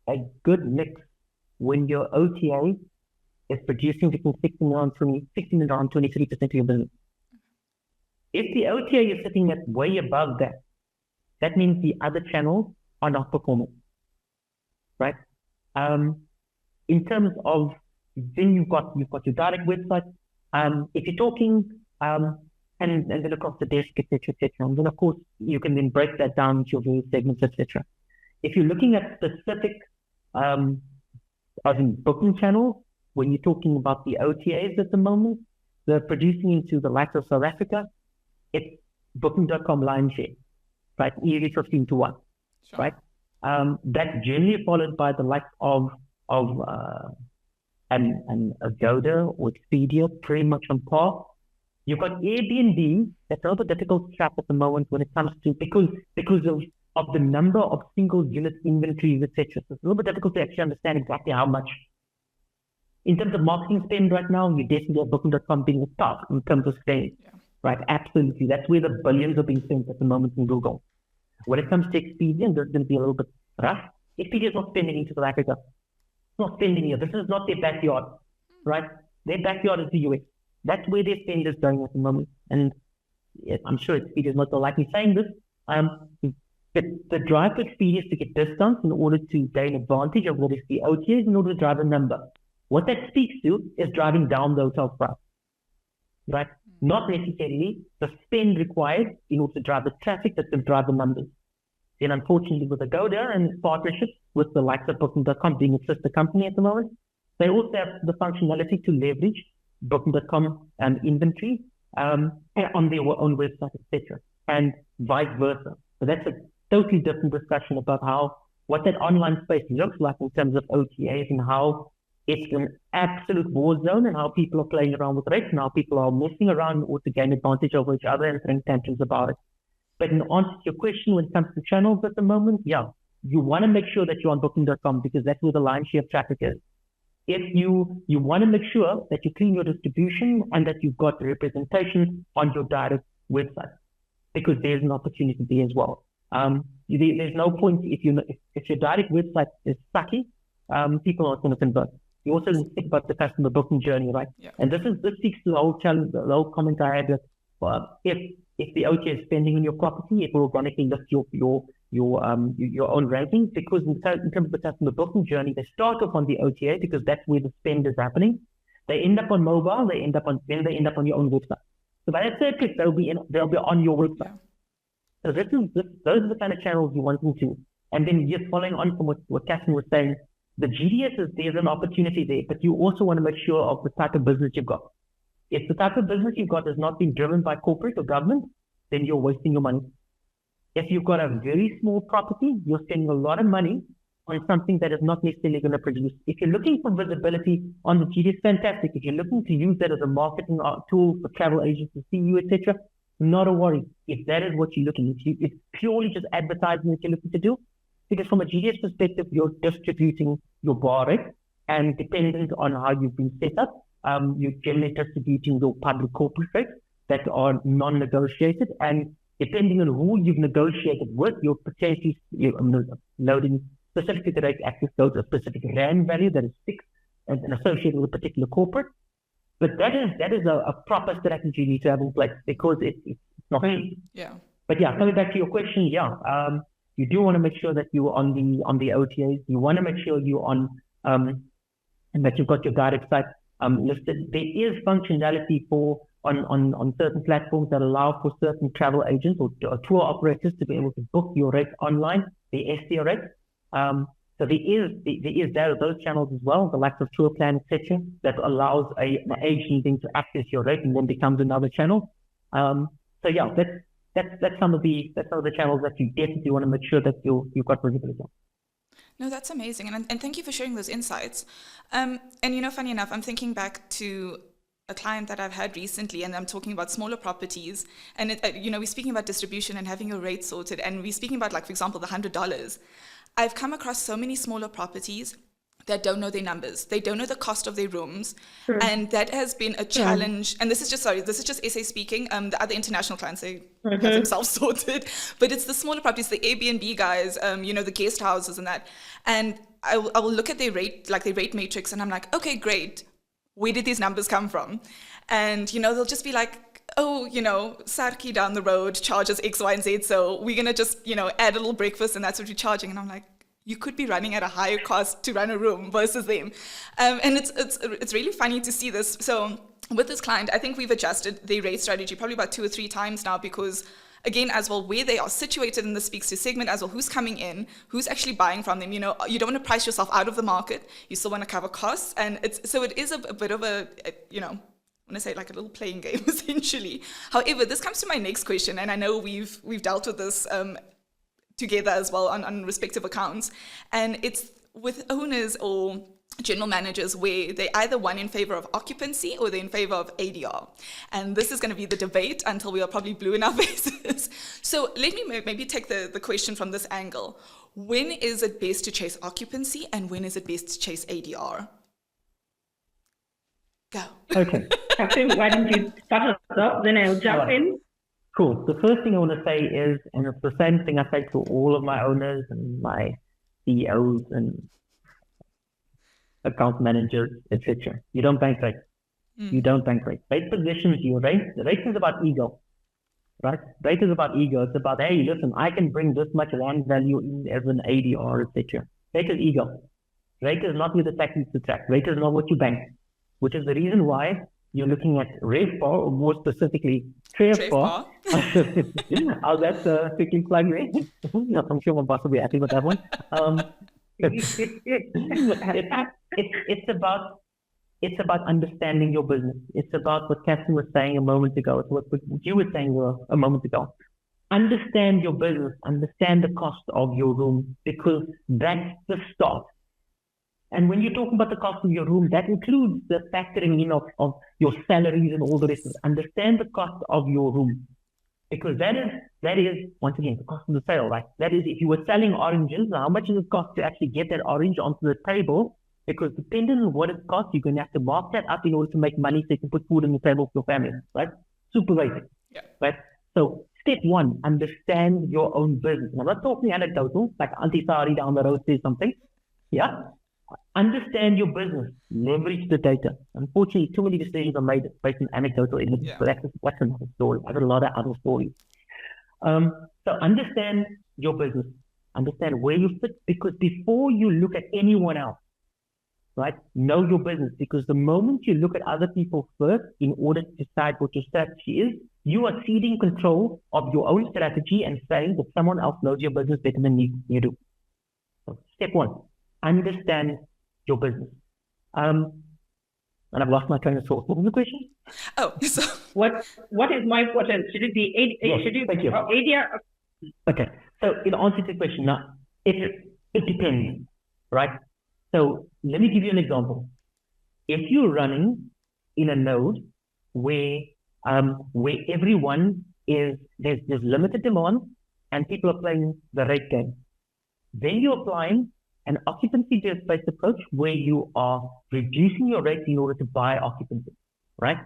a good mix when your OTA is producing between 16 and around 23% of your business. If the OTA is sitting at way above that, that means the other channels are not performing, right? In terms of, then you've got your direct website. If you're talking, and then across the desk, etc., and then of course you can then break that down into your various segments, etc. If you're looking at specific as in booking channels, when you're talking about the OTAs at the moment, they're producing into the likes of South Africa, it's Booking.com lion's share, right? Easily 15-1, Sure. right? That's generally followed by the likes of an Agoda or Expedia, pretty much on par. You've got Airbnb, that's a little bit difficult to track at the moment when it comes to, because of the number of single unit inventories, etc. So it's a little bit difficult to actually understand exactly how much. In terms of marketing spend right now, you definitely have Booking.com being the top in terms of spend, right? Absolutely. That's where the billions are being spent at the moment in Google. When it comes to Expedia, there's going to be a little bit rough. Expedia is not spending into South Africa. It's not spending here. This is not their backyard, right? Their backyard is the US. That's where their spend is going at the moment. And I'm sure Expedia is not like me saying this. But the drive for Expedia is to get discounts in order to gain advantage of what is the OTAs in order to drive a number. What that speaks to is driving down the hotel price, right? Not necessarily the spend required in order to drive the traffic that can drive the numbers. Then unfortunately with Agoda and its partnership with the likes of Booking.com being a sister company at the moment, they also have the functionality to leverage Booking.com inventory on their own website, etc., and vice versa. So that's a totally different discussion about what that online space looks like in terms of OTAs and how it's an absolute war zone and how people are playing around with rates and how people are messing around or to gain advantage over each other and throwing tantrums about it. But in answer to your question, when it comes to channels at the moment, you want to make sure that you're on Booking.com because that's where the lion's share of traffic is. If you want to make sure that you clean your distribution and that you've got representation on your direct website, because there's an opportunity there as well. There's no point if your direct website is sucky, people are not going to convert. You also think about the customer booking journey, right? Yeah. And this speaks to the whole challenge, the whole comment I had that if the OTA is spending on your property, it will organically lift your own rankings, because in terms of the customer booking journey, they start off on the OTA because that's where the spend is happening. They end up on mobile, they end up on your own website. So by that third click, they'll be on your website. So those are the kind of channels you want them to. And then just following on from what Catherine was saying, the GDS there's an opportunity there, but you also want to make sure of the type of business you've got. If the type of business you've got has not been driven by corporate or government, then you're wasting your money. If you've got a very small property, you're spending a lot of money on something that is not necessarily going to produce. If you're looking for visibility on the GDS, fantastic. If you're looking to use that as a marketing tool for travel agents to see you, etc., not a worry. If that is what you're looking at, it's purely just advertising that you're looking to do. Because from a GDS perspective, you're distributing your bar rate, and dependent on how you've been set up, you're generally distributing your public corporate rates that are non-negotiated, and depending on who you've negotiated with, you're potentially loading specifically the rate access codes, a specific RAND value that is fixed and associated with a particular corporate. But that is a proper strategy you need to have in place, because it's not cheap. Yeah. But coming back to your question, you do want to make sure that you're on the OTAs. You want to make sure you're on and that you've got your direct site listed. There is functionality on certain platforms that allow for certain travel agents or tour operators to be able to book your rates online, the STO rates. So there is those channels as well, the likes of Tour Plan, etc., that allows an agent then to access your rate and then becomes another channel. That's some of the channels that you definitely want to make sure that you've got visibility on. No, that's amazing. And thank you for sharing those insights. And funny enough, I'm thinking back to a client that I've had recently, and I'm talking about smaller properties. And, we're speaking about distribution and having your rate sorted. And we're speaking about, for example, the $100. I've come across so many smaller properties that don't know their numbers. They don't know the cost of their rooms. Sure. And that has been a challenge. And this is just SA speaking. The other international clients, they have themselves sorted. But it's the smaller properties, the Airbnb guys, the guest houses and that. And I will look at their rate, their rate matrix, and I'm like, okay, great. Where did these numbers come from? And, they'll just be like, Sarki down the road charges X, Y, and Z. So we're going to just, add a little breakfast and that's what we're charging. And I'm like, you could be running at a higher cost to run a room versus them. And it's really funny to see this. So with this client, I think we've adjusted the rate strategy probably about 2 or 3 times now, because again, as well, where they are situated in the speaks to segment as well, who's coming in, who's actually buying from them. You know, you don't want to price yourself out of the market. You still want to cover costs. And it is a bit of a you know, I want to say like a little playing game, essentially. However, this comes to my next question, and I know we've dealt with this together as well on respective accounts, and it's with owners or general managers where they either one in favor of occupancy or they're in favor of ADR. And this is going to be the debate until we are probably blue in our faces. So let me maybe take the question from this angle. When is it best to chase occupancy and when is it best to chase ADR? Go. Okay. Captain, why don't you start us off, then I'll jump in. Cool. The first thing I want to say is, and it's the same thing I say to all of my owners and my CEOs and account managers, etc. You don't bank rate. You don't bank rate. Rate positions you rate. The rate is about ego, right? Rate is about ego. It's about, hey, listen, I can bring this much land value in as an ADR, etc. Rate is ego. Rate is not with the tax to track. Rate is not what you bank, which is the reason why you're looking at RevPAR, or more specifically, TrevPAR. Oh, that's a quickly plug, right? I'm sure my boss will be happy with that one. It's about understanding your business. It's about what Catherine was saying a moment ago. It's what you were saying a moment ago. Understand your business. Understand the cost of your room, because that's the start. And when you're talking about the cost of your room, that includes the factoring in of your salaries and all the rest of it. Understand the cost of your room. Because that is, once again, the cost of the sale, right? That is, if you were selling oranges, how much does it cost to actually get that orange onto the table? Because depending on what it costs, you're going to have to mark that up in order to make money so you can put food on the table for your family, right? Super basic, right? So step one, understand your own business. And I'm not talking anecdotal, like Auntie Sari down the road says something, yeah? Understand your business, leverage the data. Unfortunately, too many decisions are made based on anecdotal evidence, but that's another story. I've got a lot of other stories. So understand your business, understand where you fit, because before you look at anyone else, right, know your business, because the moment you look at other people first in order to decide what your strategy is, you are ceding control of your own strategy and saying that someone else knows your business better than you do. So step one. Understand your business. And I've lost my train of thought. What was the question? Oh, so what is more important? Should it be ADR? Okay. So in answer to the question, now it depends, right? So let me give you an example. If you're running in a node where everyone there's limited demand and people are playing the rate game, then you're applying an occupancy-based approach where you are reducing your rates in order to buy occupancy, right?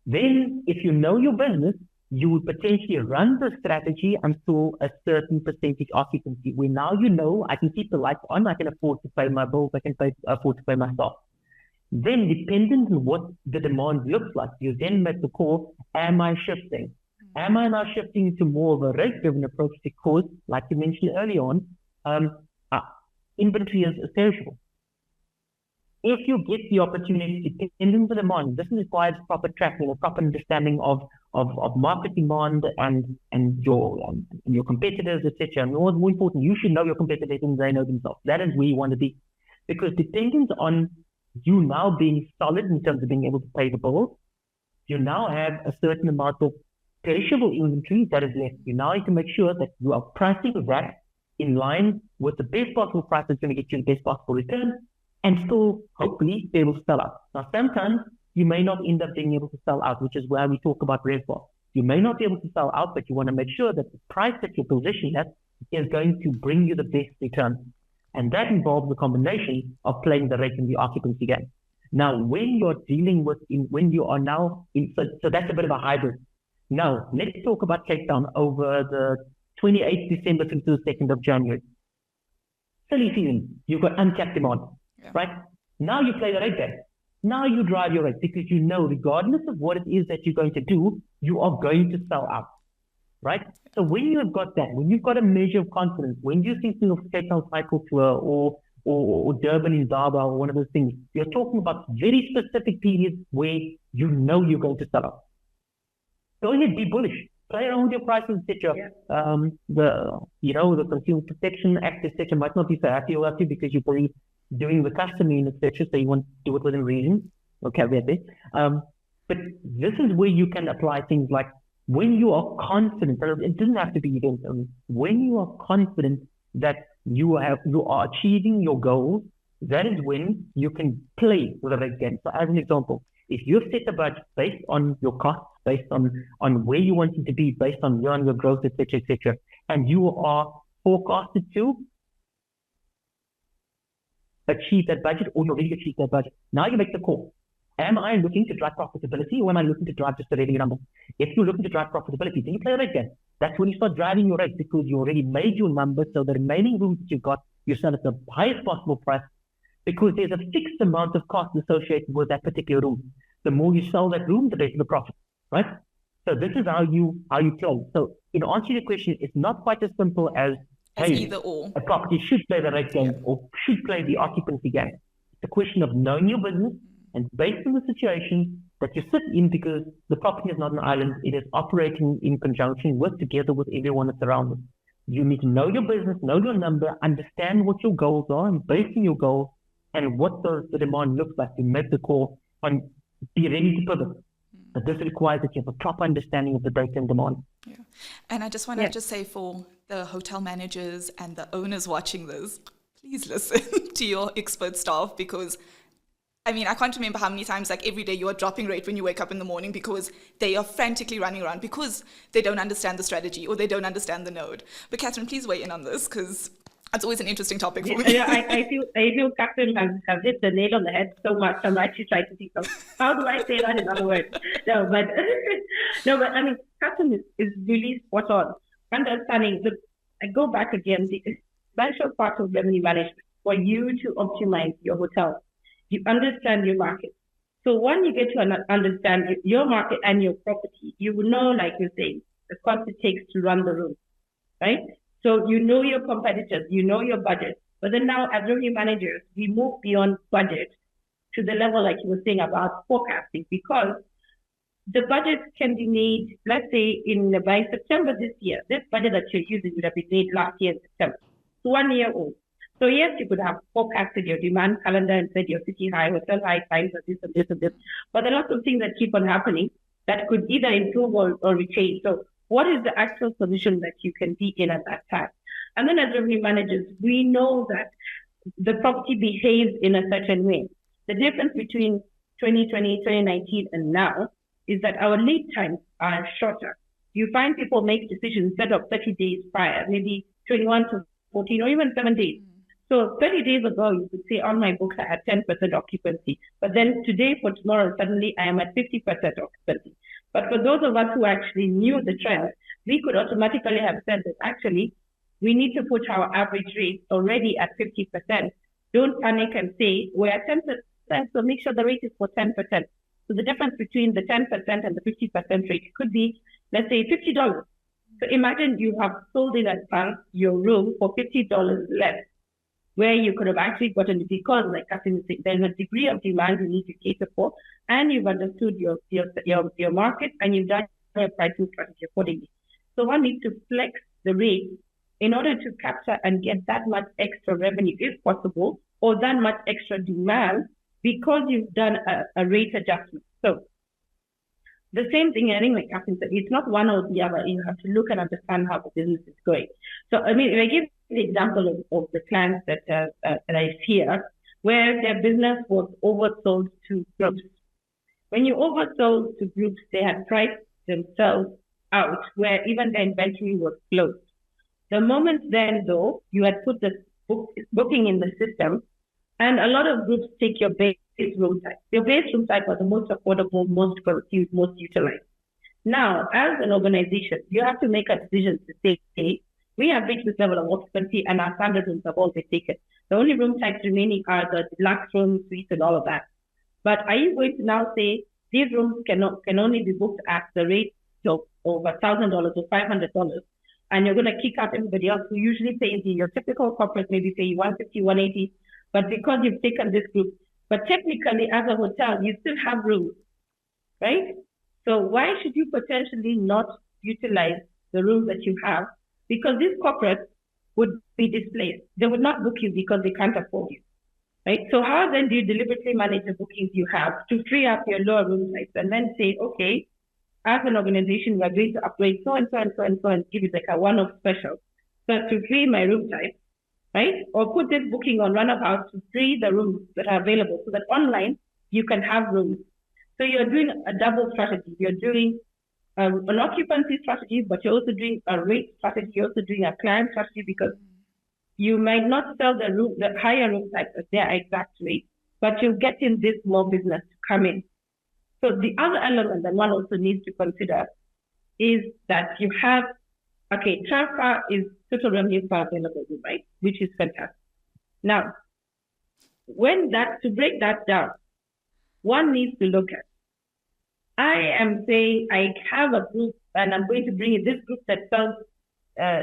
Then if you know your business, you would potentially run the strategy until a certain percentage occupancy, where now you know I can keep the lights on, I can afford to pay my bills, I can afford to pay my staff. Then depending on what the demand looks like, you then make the call, am I shifting? Am I now shifting to more of a rate-driven approach because, like you mentioned earlier on, inventory is perishable. If you get the opportunity, depending on the demand, this requires proper tracking, a proper understanding of market demand and your competitors, etc. And more important, you should know your competitors and they know themselves. That is where you want to be, because depending on you now being solid in terms of being able to pay the bills, you now have a certain amount of perishable inventory that is left. You now need to make sure that you are pricing that in line with the best possible price that's going to get you the best possible return, and still hopefully be able to sell out. Now, sometimes you may not end up being able to sell out, which is why we talk about RevPAR. You may not be able to sell out, but you want to make sure that the price that you're positioned at is going to bring you the best return. And that involves the combination of playing the rate and the occupancy game. Now, when you're dealing with, so that's a bit of a hybrid. Now, let's talk about Cape Town over the 28th December to the 2nd of January. Silly season, you've got uncapped demand, right? Now you play the rate game. Now you drive your rate, because you know, regardless of what it is that you're going to do, you are going to sell out, right? So when you have got that, when you've got a measure of confidence, when you're thinking of Cape Town Cycle Tour or Durban in Zaba or one of those things, you're talking about very specific periods where you know you're going to sell out. Go ahead, be bullish. play around with your prices, etc. The Consumer Protection Act, etc. might not be so happy about you because you're probably doing the customary, etc. So you want to do it within reason. Okay, there. But this is where you can apply things like when you are confident. It doesn't have to be events only. When you are confident that you are achieving your goals, that is when you can play with the rate game. So as an example, if you've set a budget based on your costs, based on where you want it to be, based on your growth, etc., and you are forecasted to achieve that budget, or you already achieved that budget, now you make the call. Am I looking to drive profitability, or am I looking to drive just the revenue number? If you're looking to drive profitability, then you play a rate game. That's when you start driving your rate, because you already made your number. So the remaining rooms that you've got, you sell at the highest possible price, because there's a fixed amount of cost associated with that particular room. The more you sell that room, the better the profit, right? So this is how you play. So in answer to your question, it's not quite as simple as either or. A property should play the rate game or should play the occupancy game. It's a question of knowing your business and based on the situation that you sit in, because the property is not an island. It is operating in conjunction together with everyone that's around it. You need to know your business, know your number, understand what your goals are, and based on your goals and what the demand looks like, you make the call and be ready to pivot. But this requires that you have a proper understanding of the data and demand. Yeah. And I just want to just say, for the hotel managers and the owners watching this, please listen to your expert staff, because I can't remember how many times, like every day, you are dropping rate when you wake up in the morning because they are frantically running around because they don't understand the strategy or they don't understand the node. But Catherine, please weigh in on this, because that's always an interesting topic for me. Yeah, I feel Catherine has hit the nail on the head so much. I'm actually trying to think of how do I say that in other words. No, but Catherine is really spot on. Understanding. Look, I go back again. The essential part of revenue management for you to optimize your hotel. You understand your market. So when you get to understand your market and your property, you will know, like you're saying, the cost it takes to run the room, right? So you know your competitors, you know your budget. But then now, as revenue managers, we move beyond budget to the level, like you were saying, about forecasting, because the budget can be made, let's say, by September this year. This budget that you're using would have been made last year in September. It's 1 year old. So yes, you could have forecasted your demand calendar and said your city high, hotel high times of this and this and this. But there are lots of things that keep on happening that could either improve or change. So what is the actual position that you can be in at that time? And then as revenue managers, we know that the property behaves in a certain way. The difference between 2020, 2019 and now is that our lead times are shorter. You find people make decisions instead of 30 days prior, maybe 21 to 14 or even 7 days. So 30 days ago, you could say on my books I had 10% occupancy. But then today for tomorrow, suddenly I am at 50% occupancy. But for those of us who actually knew the trend, we could automatically have said that actually we need to put our average rate already at 50%. Don't panic and say we're at 10%, so make sure the rate is for 10%. So the difference between the 10% and the 50% rate could be, let's say, $50. So imagine you have sold in advance your room for $50 less, where you could have actually gotten it, because, like Catherine said, there's a degree of demand you need to cater for, and you've understood your market, and you've done your pricing strategy accordingly. So one needs to flex the rate in order to capture and get that much extra revenue, if possible, or that much extra demand, because you've done a rate adjustment. So the same thing, I think, like Catherine said, it's not one or the other. You have to look and understand how the business is going. So, if I give the example of the clients that I hear, where their business was oversold to groups. When you oversold to groups, they had priced themselves out, where even the inventory was closed. The moment then, though, you had put the booking in the system, and a lot of groups take your base room type. Your base room type was the most affordable, most utilized. Now, as an organization, you have to make a decision to say, okay, we have reached this level of occupancy and our standard rooms have all been taken. The only room types remaining are the deluxe rooms, suites, and all of that. But are you going to now say these rooms can only be booked at the rate of over $1,000 or $500, and you're going to kick out everybody else who usually pays your typical corporate maybe pay $150, $180, but because you've taken this group, but technically as a hotel, you still have rooms, right? So why should you potentially not utilize the rooms that you have, because these corporates would be displaced. They would not book you because they can't afford you, right? So how then do you deliberately manage the bookings you have to free up your lower room types and then say, okay, as an organization, we're going to upgrade so and so and so and so and give it like a one-off special. So to free my room type, right? Or put this booking on Runabout to free the rooms that are available so that online you can have rooms. So you're doing a double strategy. You're doing an occupancy strategy, but you're also doing a rate strategy. You're also doing a client strategy, because you might not sell the higher room types at their exact rate, but you'll get in this more business to come in. So the other element that one also needs to consider is that you have, okay, TRAFA is total revenue per available room, right? Which is fantastic. Now, to break that down, one needs to look at, I am saying I have a group and I'm going to bring in this group that sells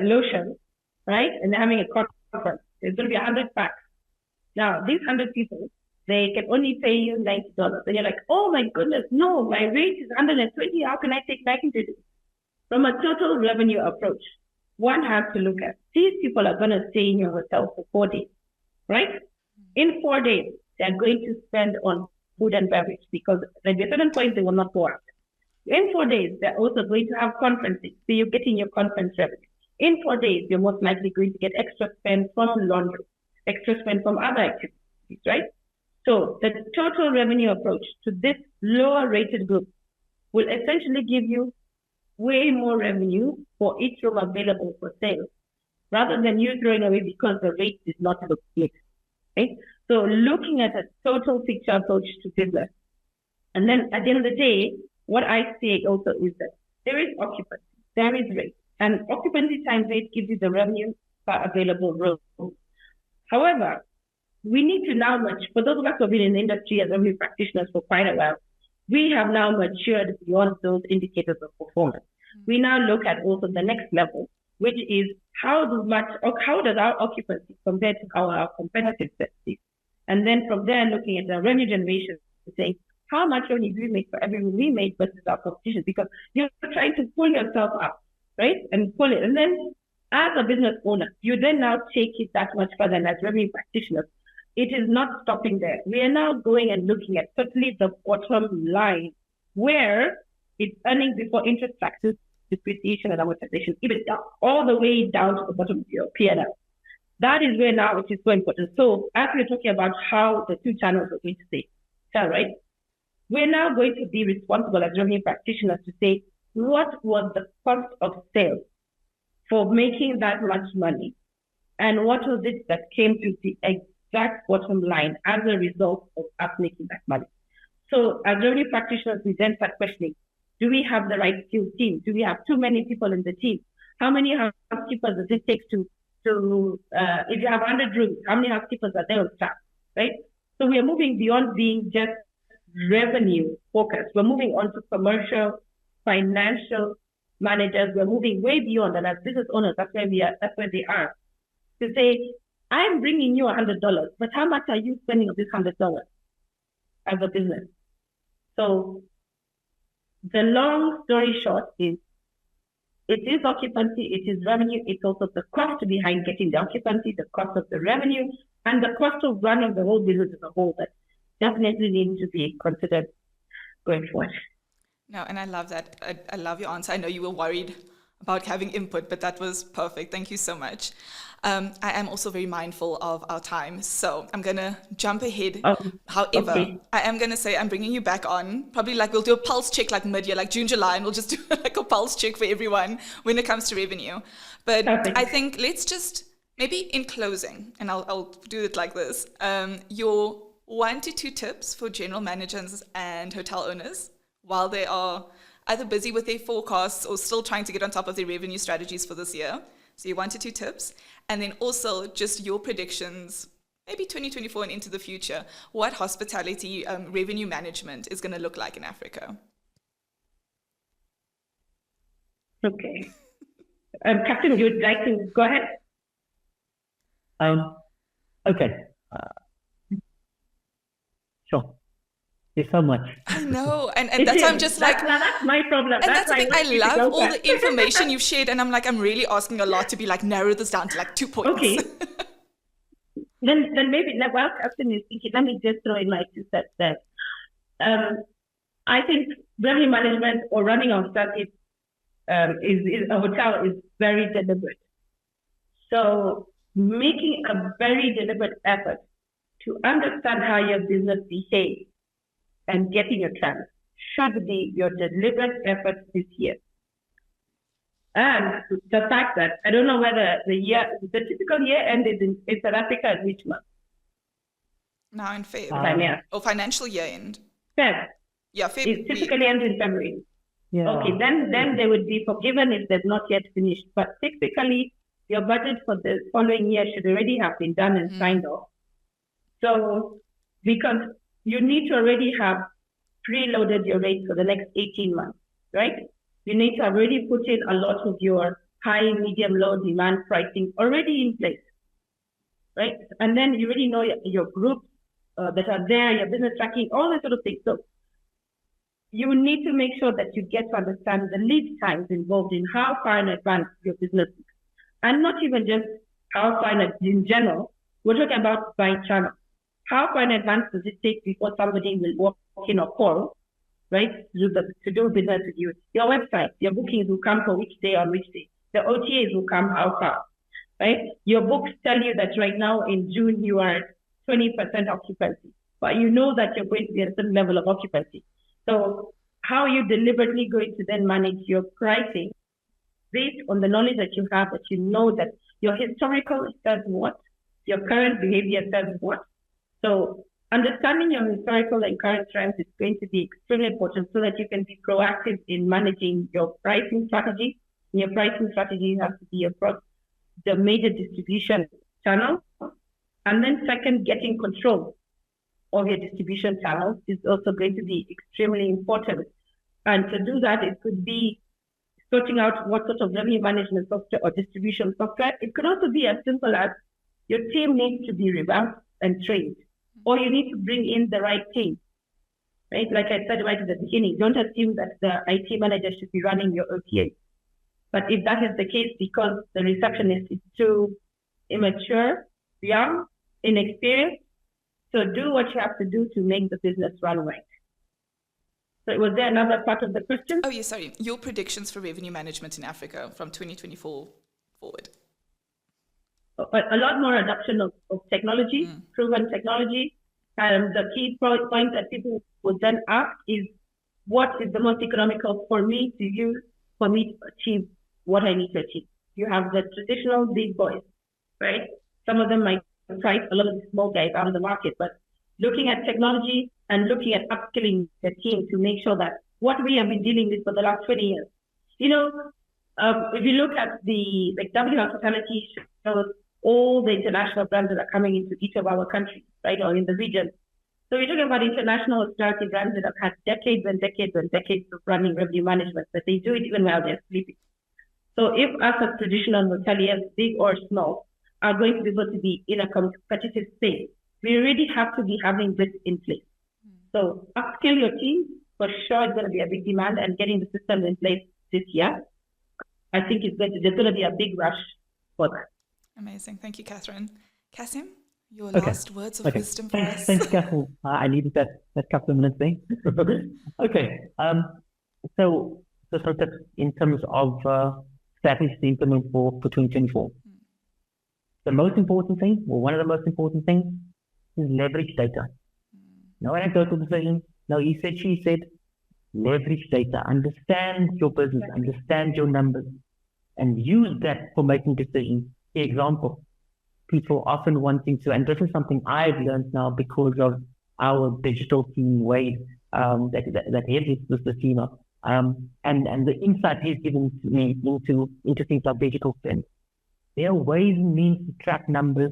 lotion, right? And they're having a conference. There's going to be 100 packs. Now, these 100 people, they can only pay you $90. And you're like, oh my goodness, no, my rate is $120. How can I take $90? From a total revenue approach, one has to look at, these people are going to stay in your hotel for 4 days, right? In 4 days, they're going to spend on food and beverage, because at a certain point, they will not go out. In 4 days, they're also going to have conferences. So you're getting your conference revenue. In 4 days, you're most likely going to get extra spend from laundry, extra spend from other activities, right? So the total revenue approach to this lower rated group will essentially give you way more revenue for each room available for sale, rather than you throwing away because the rate did not look good, right? So looking at a total picture approach to business. And then at the end of the day, what I say also is that there is occupancy, there is rate, and occupancy times rate gives you the revenue per available room. However, we need to now for those of us who have been in the industry as revenue practitioners for quite a while, we have now matured beyond those indicators of performance. We now look at also the next level, which is how does our occupancy compare to our competitive set? And then from there, looking at the revenue generation, saying how much revenue do we make for every room we make versus our competition? Because you're trying to pull yourself up, right? And pull it. And then as a business owner, you then now take it that much further. And as revenue practitioners, it is not stopping there. We are now going and looking at certainly the bottom line, where it's earnings before interest, taxes, depreciation, and amortization, EBITDA, all the way down to the bottom of your P&L. That is where now it is so important. So as we're talking about how the two channels are going to sell, right? We're now going to be responsible as revenue practitioners to say, what was the cost of sales for making that much money? And what was it that came to the exact bottom line as a result of us making that money? So as revenue practitioners, we then start questioning, do we have the right skills team? Do we have too many people in the team? How many housekeepers does it take to if you have 100 rooms, how many housekeepers are there on staff, right? So we are moving beyond being just revenue focused. We're moving on to commercial, financial managers. We're moving way beyond, and as business owners, that's where they are. To say, I'm bringing you $100, but how much are you spending of this $100 as a business? So the long story short is, it is occupancy, it is revenue, it's also the cost behind getting the occupancy, the cost of the revenue, and the cost of running the whole business as a whole that definitely needs to be considered going forward. No, and I love that. I love your answer. I know you were worried about having input, but that was perfect. Thank you so much. I am also very mindful of our time, so I'm going to jump ahead. However, okay. I am going to say I'm bringing you back on. Probably like we'll do a pulse check like mid-year, like June, July, and we'll just do like a pulse check for everyone when it comes to revenue. But perfect. I think let's just, maybe in closing, and I'll do it like this, your 1 to 2 tips for general managers and hotel owners while they are either busy with their forecasts or still trying to get on top of their revenue strategies for this year. So your 1 to 2 tips, and then also just your predictions, maybe 2024 and into the future, what hospitality revenue management is going to look like in Africa. Okay. Captain, you would like to go ahead? Okay. Sure. There's so much. I know, and that's why I'm just like, that's my problem. and that's the thing. I love all the information you've shared, and I'm like, I'm really asking a lot to be like, narrow this down to like 2 points. Okay. then maybe, like, while Captain is thinking, let me just throw in my 2 cents there. I think revenue management or running our startup is a hotel is very deliberate. So making a very deliberate effort to understand how your business behaves and getting your trends should be your deliberate effort this year. And the fact that I don't know whether the typical year ended in South Africa at which month? Now in February. Yeah. Or financial year end. Feb. Yeah, February. It typically ends in February. Yeah. Okay, then they would be forgiven if they've not yet finished. But typically, your budget for the following year should already have been done and signed off. So, because you need to already have preloaded your rates for the next 18 months, right? You need to have already put in a lot of your high, medium, low demand pricing already in place, right? And then you already know your groups that are there, your business tracking, all that sort of thing. So you need to make sure that you get to understand the lead times involved in how far in advance your business is. And not even just how far in general, we're talking about by channel. How far in advance does it take before somebody will walk in or call, right, to do business with you? Your website, your bookings will come for which day on which day. The OTAs will come how far, right? Your books tell you that right now in June you are at 20% occupancy, but you know that you're going to be at a certain level of occupancy. So how are you deliberately going to then manage your pricing based on the knowledge that you have, that you know that your historical says what, your current behavior says what. So understanding your historical and current trends is going to be extremely important so that you can be proactive in managing your pricing strategy. And your pricing strategy has to be across the major distribution channels. And then second, getting control of your distribution channels is also going to be extremely important. And to do that, it could be sorting out what sort of revenue management software or distribution software. It could also be as simple as your team needs to be revamped and trained, or you need to bring in the right team, right? Like I said right at the beginning, don't assume that the IT manager should be running your OTA. But if that is the case, because the receptionist is too immature, young, inexperienced, so do what you have to do to make the business run right. So was there another part of the question? Oh, yes, sorry. Your predictions for revenue management in Africa from 2024 forward. A lot more adoption of technology, proven technology. The key point that people would then ask is, what is the most economical for me to use for me to achieve what I need to achieve? You have the traditional big boys, right? Some of them might price a lot of the small guys out of the market, but looking at technology and looking at upskilling the team to make sure that what we have been dealing with for the last 20 years. You know, if you look at the W Hospitality shows all the international brands that are coming into each of our countries, right, or in the region. So we're talking about international hospitality brands that have had decades and decades and decades of running revenue management, but they do it even while they're sleeping. So if us as traditional hoteliers, big or small, are going to be able to be in a competitive space, we really have to be having this in place. So upskill your team, for sure it's going to be a big demand, and getting the systems in place this year, I think there's going to be a big rush for that. Amazing. Thank you, Catherine. Kassim, your last words of wisdom for us. Thanks, Catherine. I needed that couple of minutes there. Okay. So that's in terms of strategies to implement for 2024. The most important thing, or one of the most important things, is leverage data. No anecdotal decisions, no he said, she said. Leverage data. Understand your business, understand your numbers, and use that for making decisions. For example, people often wanting to, and this is something I've learned now because of our digital team way that heads this team up, and the insight he's given to me into things like digital spend. There are ways and means to track numbers,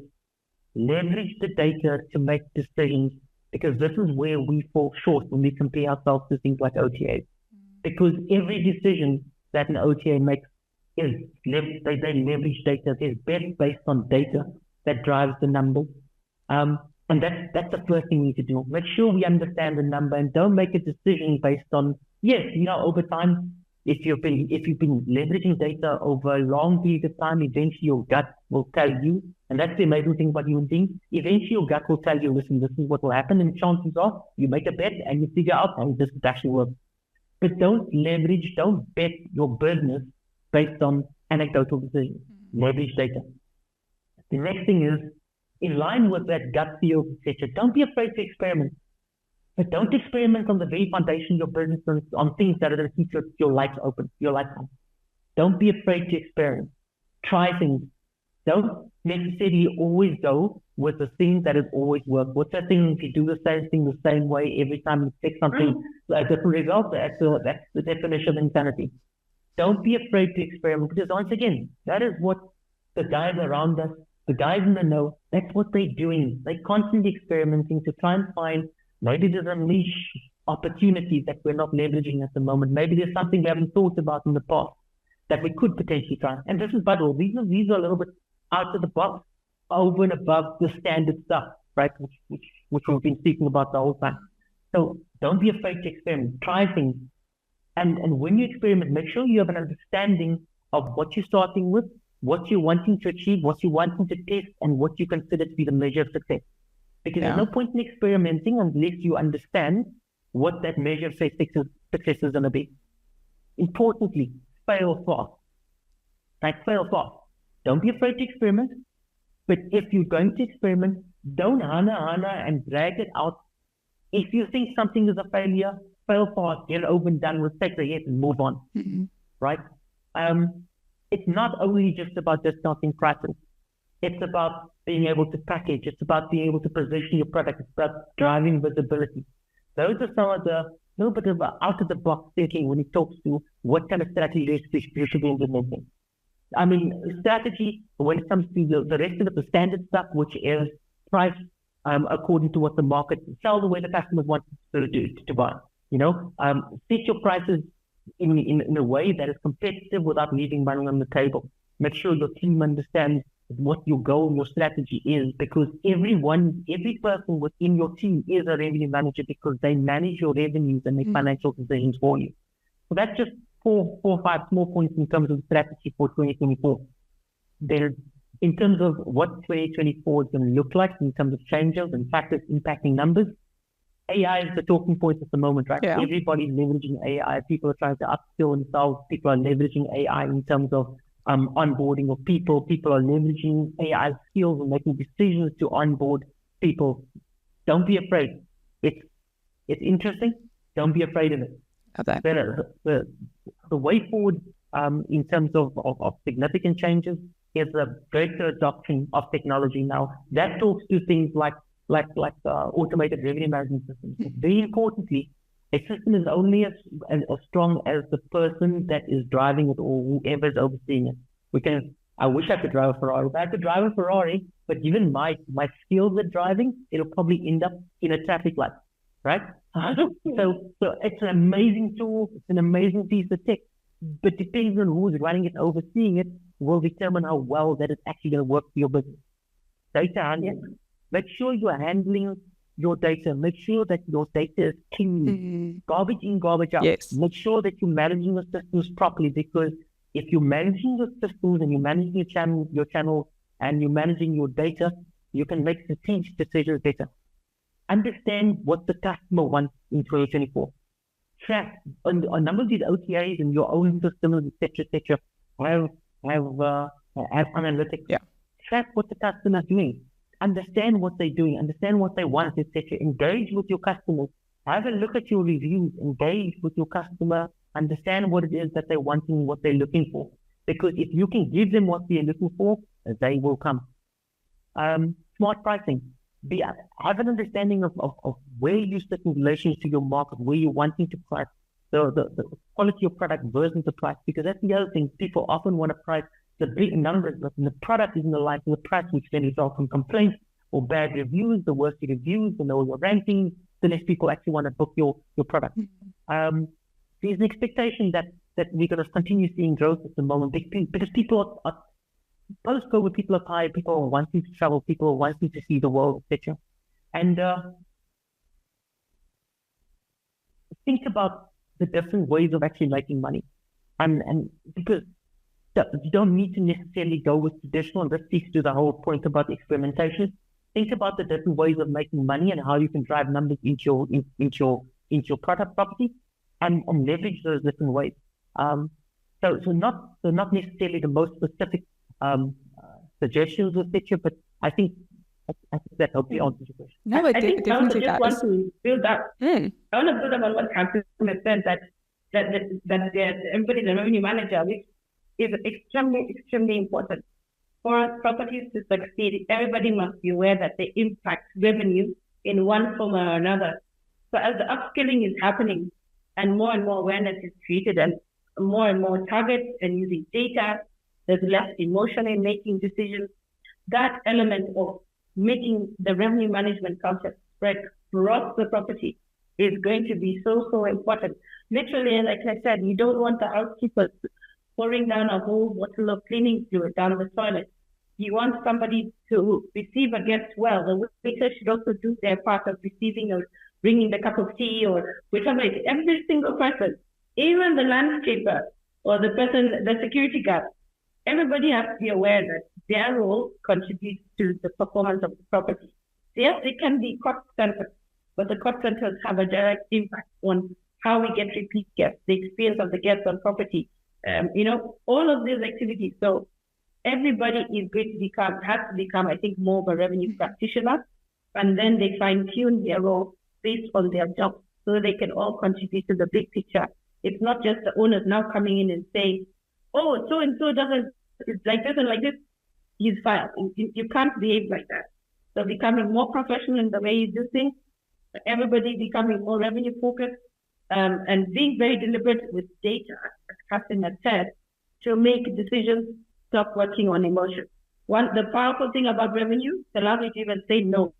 leverage the data to make decisions, because this is where we fall short when we compare ourselves to things like OTAs. Because every decision that an OTA makes they leverage data. There's bets based on data that drives the numbers. And that's the first thing we need to do. Make sure we understand the number and don't make a decision based on, yes, over time, if you've been leveraging data over a long period of time, eventually your gut will tell you, and that's the amazing thing about human beings, eventually your gut will tell you, listen, this is what will happen, and chances are you make a bet and you figure out how this could actually work. But don't bet your business based on anecdotal decisions. Leverage data. The next thing is, in line with that gut feel, etc., don't be afraid to experiment. But don't experiment on the very foundation of your business on things that are going to keep your lights open, your lights on. Don't be afraid to experiment. Try things. Don't necessarily always go with the thing that has always worked. What's that thing? If you do the same thing the same way every time you pick something, a different result, that's the definition of insanity. Don't be afraid to experiment, because once again, that is what the guys around us, the guys in the know, that's what they're doing. They're constantly experimenting to try and find, maybe there's unleash opportunities that we're not leveraging at the moment. Maybe there's something we haven't thought about in the past that we could potentially try. And this is Buttle. These are a little bit out of the box, over and above the standard stuff, right? Which we've been speaking about the whole time. So don't be afraid to experiment. Try things. And when you experiment, make sure you have an understanding of what you're starting with, what you're wanting to achieve, what you're wanting to test, and what you consider to be the measure of success. Because there's no point in experimenting unless you understand what that measure of success is going to be. Importantly, fail fast. Right? Fail fast. Don't be afraid to experiment. But if you're going to experiment, don't hana and drag it out. If you think something is a failure, fail fast, get it over and done with, take the hit and move on. Mm-hmm. Right? It's not only just about discounting prices. It's about being able to package. It's about being able to position your product. It's about driving visibility. Those are some of the little bit of out of the box thinking when it talks to what kind of strategy you should be implementing. I mean, strategy when it comes to the rest of it, the standard stuff, which is price according to what the market sell, the way the customers want to buy. Set your prices in a way that is competitive without leaving money on the table. Make sure your team understands what your goal, your strategy is, because every person within your team is a revenue manager, because they manage your revenues and make financial decisions for you. So that's just four or five small points in terms of strategy for 2024. There, in terms of what 2024 is going to look like in terms of changes and factors impacting numbers, AI is the talking point at the moment, right? Yeah. Everybody's leveraging AI. People are trying to upskill themselves. People are leveraging AI in terms of onboarding of people. People are leveraging AI skills and making decisions to onboard people. Don't be afraid. It's interesting. Don't be afraid of it. Okay. The way forward in terms of significant changes is a greater adoption of technology now. That talks to things like automated revenue management systems. Very importantly, a system is only as strong as the person that is driving it or whoever is overseeing it. I wish I could drive a Ferrari. If I could drive a Ferrari, but given my skills at driving, it'll probably end up in a traffic light, right? So it's an amazing tool. It's an amazing piece of tech. But depending on who's running it, overseeing it, will determine how well that is actually going to work for your business. Data handling. Yeah. Make sure you are handling your data. Make sure that your data is clean. Mm-hmm. Garbage in, garbage out. Yes. Make sure that you're managing the systems properly, because if you're managing your systems and you're managing your channel and you're managing your data, you can make strategic decisions better. Understand what the customer wants in 2024. Track a number of these OTAs and your own systems, etc. Have analytics. Yeah. Track what the customer is doing. Understand what they're doing. Understand what they want, etc. Engage with your customers. Have a look at your reviews. Engage with your customer. Understand what it is that they're wanting, what they're looking for. Because if you can give them what they're looking for, they will come. Smart pricing. Have an understanding of where you sit in relation to your market, where you're wanting to price, the quality of product versus the price, because that's the other thing. People often want to price the big numbers, but the product isn't aligned to the price, which then results in complaints or bad reviews. The worse the reviews, the lower your ranking, the less people actually want to book your product. There's an expectation that we're going to continue seeing growth at the moment, because people are post-COVID, people are tired, people are wanting to travel, people are wanting to see the world, etc. And think about the different ways of actually making money. And because you don't need to necessarily go with traditional, and this speaks to the whole point about experimentation. Think about the different ways of making money and how you can drive numbers into your product property and leverage those different ways. So not necessarily the most specific suggestions, etc., but I think that hopefully answers your question. No, I think I also just want to build up. I want to build up on what Catherine said, that everybody's a revenue manager, which is extremely important. For properties to succeed, everybody must be aware that they impact revenue in one form or another. So as the upskilling is happening and more awareness is created and more targets and using data, there's less emotion in making decisions. That element of making the revenue management concept spread across the property is going to be so important. Literally, like I said, you don't want the housekeepers pouring down a whole bottle of cleaning fluid down the toilet. You want somebody to receive a guest well. The waiter should also do their part of receiving or bringing the cup of tea or whichever it is. Every single person, even the landscaper or the security guard, everybody has to be aware that their role contributes to the performance of the property. Yes, it can be cost centers, but the cost centers have a direct impact on how we get repeat guests, the experience of the guests on property, all of these activities. So everybody is going to has to become, I think, more of a revenue practitioner, and then they fine-tune their role based on their job so they can all contribute to the big picture. It's not just the owners now coming in and saying, oh, so-and-so it's like this and like this, he's fired. You can't behave like that. So becoming more professional in the way you do things, everybody becoming more revenue focused, and being very deliberate with data, as Catherine had said, to make decisions, stop working on emotion. The powerful thing about revenue, it allows you to even say no,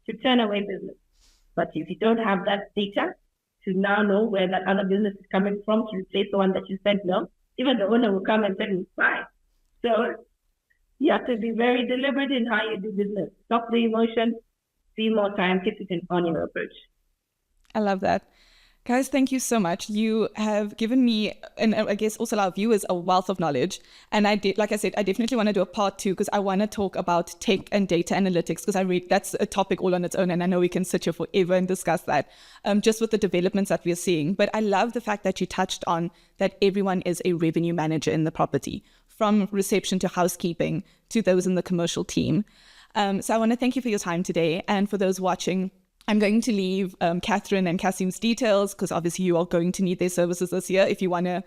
to turn away business. But if you don't have that data to now know where that other business is coming from to replace the one that you said no, even the owner will come and say, fine. So you have to be very deliberate in how you do business. Stop the emotion, be more scientific on your approach. I love that. Guys, thank you so much. You have given me, and I guess also our viewers, a wealth of knowledge. And like I said, I definitely want to do a part 2 because I want to talk about tech and data analytics because that's a topic all on its own. And I know we can sit here forever and discuss that just with the developments that we're seeing. But I love the fact that you touched on that everyone is a revenue manager in the property, from reception to housekeeping to those in the commercial team. So I want to thank you for your time today. And for those watching, I'm going to leave Catherine and Kasim's details because obviously you are going to need their services this year if you want to,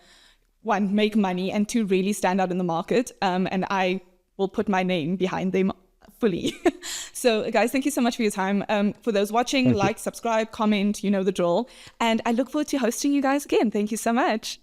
one, make money and two, really stand out in the market. And I will put my name behind them fully. So guys, thank you so much for your time. For those watching, subscribe, comment, you know the drill. And I look forward to hosting you guys again. Thank you so much.